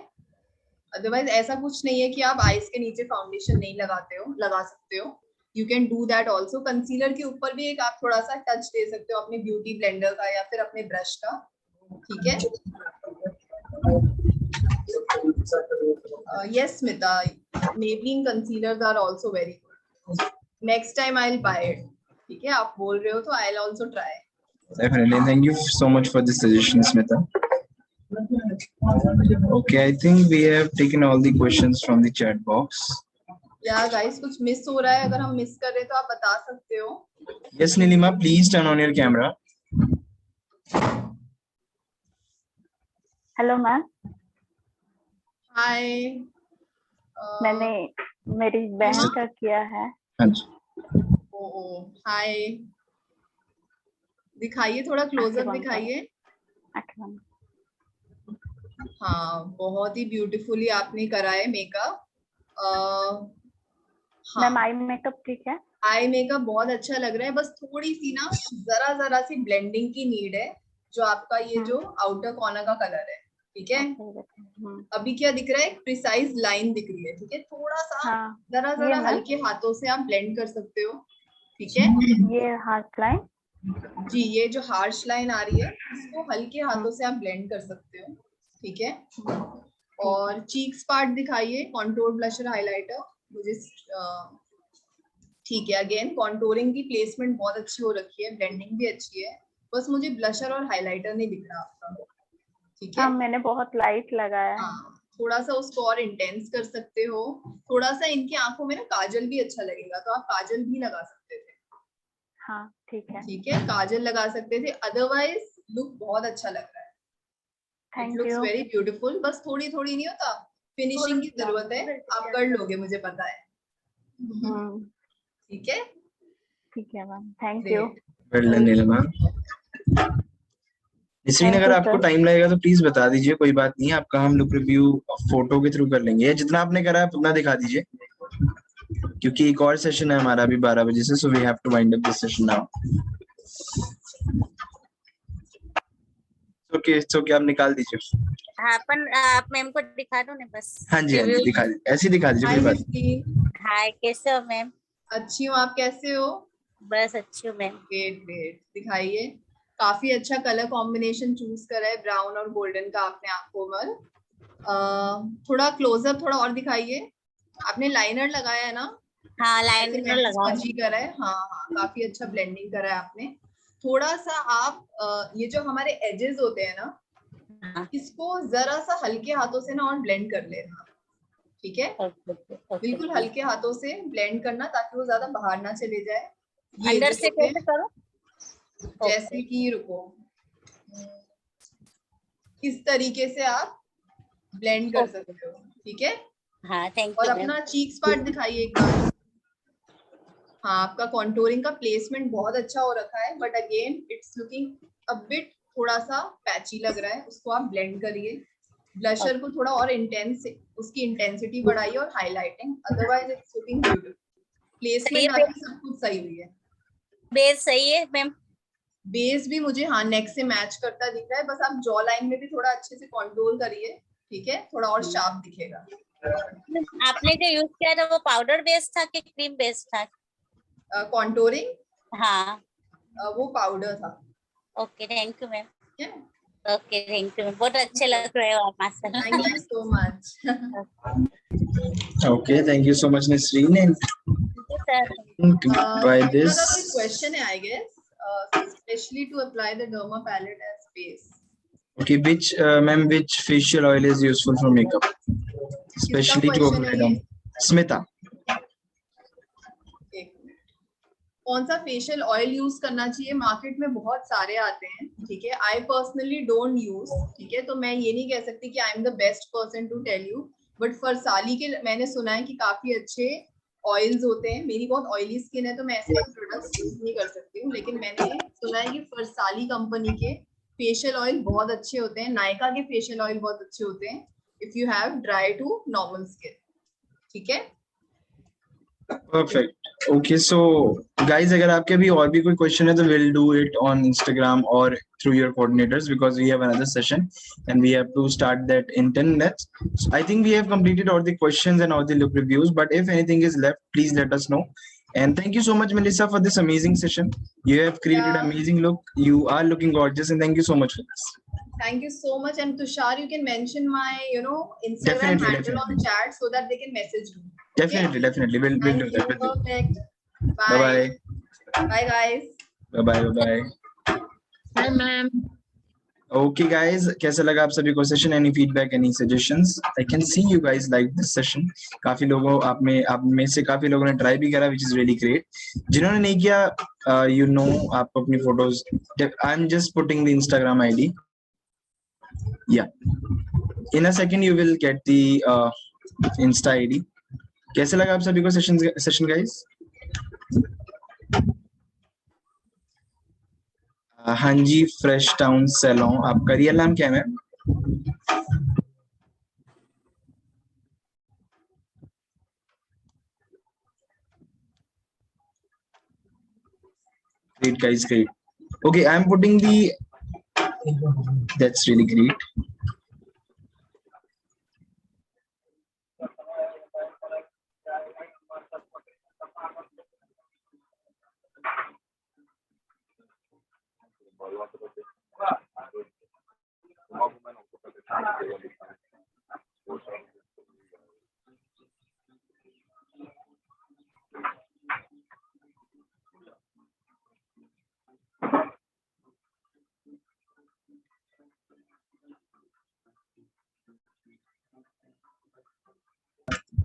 अदरवाइज ऐसा कुछ नहीं है कि आप आईज के नीचे फाउंडेशन नहीं लगाते हो, लगा सकते हो। You can do that also. Concealer के ऊपर भी एक आप थोड़ा सा टच दे सकते हो अपने ब्यूटी ब्लेंडर का या फिर अपने ब्रश का, ठीक है। Yes, Smita, Maybelline concealers are also very good. Next time I'll buy it. ठीक है, आप बोल रहे हो तो I'll also try. Definitely. Thank you so much for this suggestion, Smita. Okay, I think we have taken all the questions from the chat box. या guys, कुछ miss हो रहा है? अगर हम मिस कर रहे तो आप बता सकते हो। Yes, Nilima, please turn on your camera. Hello ma'am, hi. मैंने मेरी बहन का किया है। हाँ जी। ओ हाय, दिखाइए थोड़ा क्लोजअप दिखाइए। हाँ, बहुत ही ब्यूटीफुली आपने करा है मेकअप। मैम आई मेकअप ठीक है? आई मेकअप बहुत अच्छा लग रहा है, बस थोड़ी सी ना जरा सी ब्लेंडिंग की नीड है। जो आपका ये जो आउटर कॉर्नर का कलर है, ठीक है। अभी क्या दिख रहा है, एक प्रिसाइज लाइन दिख रही है, ठीक है। थोड़ा सा जरा हल्के हाथों से आप ब्लेंड कर सकते हो, ठीक है। ये हार्श लाइन, जी, ये जो हार्श लाइन आ रही है, इसको हल्के हाथों से आप ब्लेंड कर सकते हो, ठीक है। और चीक्स पार्ट दिखाइए, कॉन्टूर, ब्लशर, हाइलाइटर मुझे, ठीक है। अगेन कॉन्टूरिंग की प्लेसमेंट बहुत अच्छी हो रखी है, ब्लेंडिंग भी अच्छी है, बस मुझे ब्लशर और हाइलाइटर नहीं दिख रहा आपका, ठीक है। हाँ, मैंने बहुत लाइट लगाया है। हाँ, थोड़ा सा उसको और इंटेंस कर सकते हो। थोड़ा सा इनकी आंखों में ना काजल भी अच्छा लगेगा, तो आप काजल भी लगा सकते थे। हाँ ठीक है, ठीक है, काजल लगा सकते थे, अदरवाइज लुक बहुत अच्छा लग रहा है। It thank looks you. Very beautiful. बस थोड़ी थोड़ी नहीं होता, फिनिशिंग की जरूरत है, आप कर लोगे मुझे पता है। ठीक है, ठीक है ma'am, thank you. Great. Well done Neelima. Nisreen, Thank अगर you, आपको sir. टाइम लगेगा तो प्लीज बता दीजिए, कोई बात नहीं है, आपका हम लुक रिव्यू फोटो के थ्रू कर लेंगे, या जितना आपने करा है उतना दिखा दीजिए, क्योंकि एक और सेशन है हमारा अभी 12 बजे से, so we have to wind up this session now. Okay आप निकाल दीजिए। हाँ, अपन आप मैम को दिखा दो ना बस। हाँ जी दिखा दीजिए, ऐसे ही दिखा दीजिए, हाय कोई बात निस्ली, हाय, कैसे हो मैम? अच्छी हूँ, आप कैसे हो? बस अच्छी हूँ मैम। ग्रेट ग्रेट, दिखाइए। काफी अच्छा कलर कॉम्बिनेशन चूज करा है, ब्राउन और गोल्डन का आपने आंखों पर। थोड़ा क्लोजअप थोड़ा और दिखाइए। आपने लाइनर लगाया है ना? हाँ, ऐसे लाइनर मैंने लगा। स्पंजी करा है। हाँ हाँ, काफी अच्छा ब्लेंडिंग करा है आपने। थोड़ा सा आप ये जो हमारे एजेस होते हैं ना, हाँ, इसको जरा सा हल्के हाथों से ना और ब्लेंड कर लेना। ठीक है, ओके। बिल्कुल हल्के हाथों से ब्लेंड करना, ताकि वो ज्यादा बाहर ना चले जाए। ये अंदर जो से होते कैसे हैं, करो? जैसे कि रुको, इस तरीके से आप ब्लेंड कर सकते हो। ठीक है, हाँ, थैंक और यू मैम। अपना चीक्स पार्ट दिखाइए एक बार। हाँ, आपका कॉन्टोरिंग का प्लेसमेंट बहुत अच्छा हो रखा है, but again it's looking a bit थोड़ा सा पैची लग रहा है, उसको आप ब्लेंड करिए। ब्लशर को थोड़ा और इंटेंस, उसकी इंटेंसिटी बढ़ाइए और highlighting, otherwise it's looking beautiful. Placement आपकी सब कुछ सही हुई है। बेस सही है मैम। बेस भी मुझे हाँ नेक से मैच करता दिख रहा है, बस आप जॉ लाइन में भी थोड़ा अच्छे से कंट्रोल करिए। ठीक है, थोड़ा और शार्प दिखेगा। आपने जो यूज किया था वो पाउडर बेस था कि क्रीम बेस था? कंटूरिंग हाँ, वो पाउडर था। Okay, thank you ma'am. ठीक है, ओके, थैंक यू मैम, बहुत अच्छे लग रहे हो आप माशाल्लाह। Thank you so much. Okay, thank you so much, Nisreen. And sir, by का this, कोई क्वेश्चन है I guess, specially to apply the derma palette as base. okay, which facial oil is useful for makeup, especially to question apply है down? ये? Smita. एक minute, कौन सा facial oil use करना चाहिए? मार्केट में बहुत सारे आते हैं। ठीक है, आई पर्सनली डोंट यूज। ठीक है, तो मैं ये नहीं कह सकती कि I am the best person to tell you, but फरसाली के मैंने सुना है कि काफी अच्छे ऑयल्स होते हैं। मेरी बहुत ऑयली स्किन है, तो मैं ऐसे प्रोडक्ट्स यूज नहीं कर सकती हूँ, लेकिन मैंने सुना है कि फरसाली कंपनी के फेशियल ऑयल बहुत अच्छे होते हैं, नायका के फेशियल ऑयल बहुत अच्छे होते हैं, if you have dry to normal skin. ठीक है, Perfect. Okay, so guys, अगर आपके भी और भी कोई question है तो we'll do it on Instagram or through your coordinators, because we have another session and we have to start that in 10 minutes. So I think we have completed all the questions and all the look reviews, but if anything is left, please let us know. And thank you so much, Melissa, for this amazing session. You have created Yeah. amazing look. You are looking gorgeous, and thank you so much for this. thank you so much. And Tushar, you can mention my Instagram handle on chat so that they can message me. Definitely. We'll Thank do that you. with you. Perfect. Bye. Bye guys. Bye. Hi ma'am. Okay guys, कैसा लगा आप सभी को session? Any feedback, any suggestions? I can see you guys like this session. काफी लोगों आप में से काफी लोगों ने ट्राई भी करा, व्हिच इज रियली ग्रेट। जिन्होंने नहीं किया, आप अपनी photos, I am just putting the Instagram ID, या in a second you will get the Insta ID. कैसे लगा आप सभी को सेशन गाइस? हाँ जी, फ्रेश टाउन सैलून। आपका रियल नाम क्या है ma'am? Great guys, great. Okay, I am putting the, that's really great.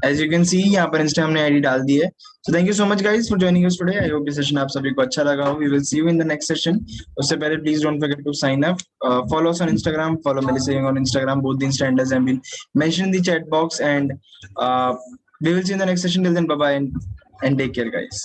As you can see यहाँ पर Insta हमने ID डाल दी है. So thank you so much guys for joining us today. I hope this session आप सभी को अच्छा लगा हो. We will see you in the next session. उससे पहले please don't forget to sign up. Follow us on Instagram. Follow Melissa Young on Instagram. Both the Insta handles have been mentioned in the chat box. And we will see you in the next session. Till then, bye bye and take care, guys.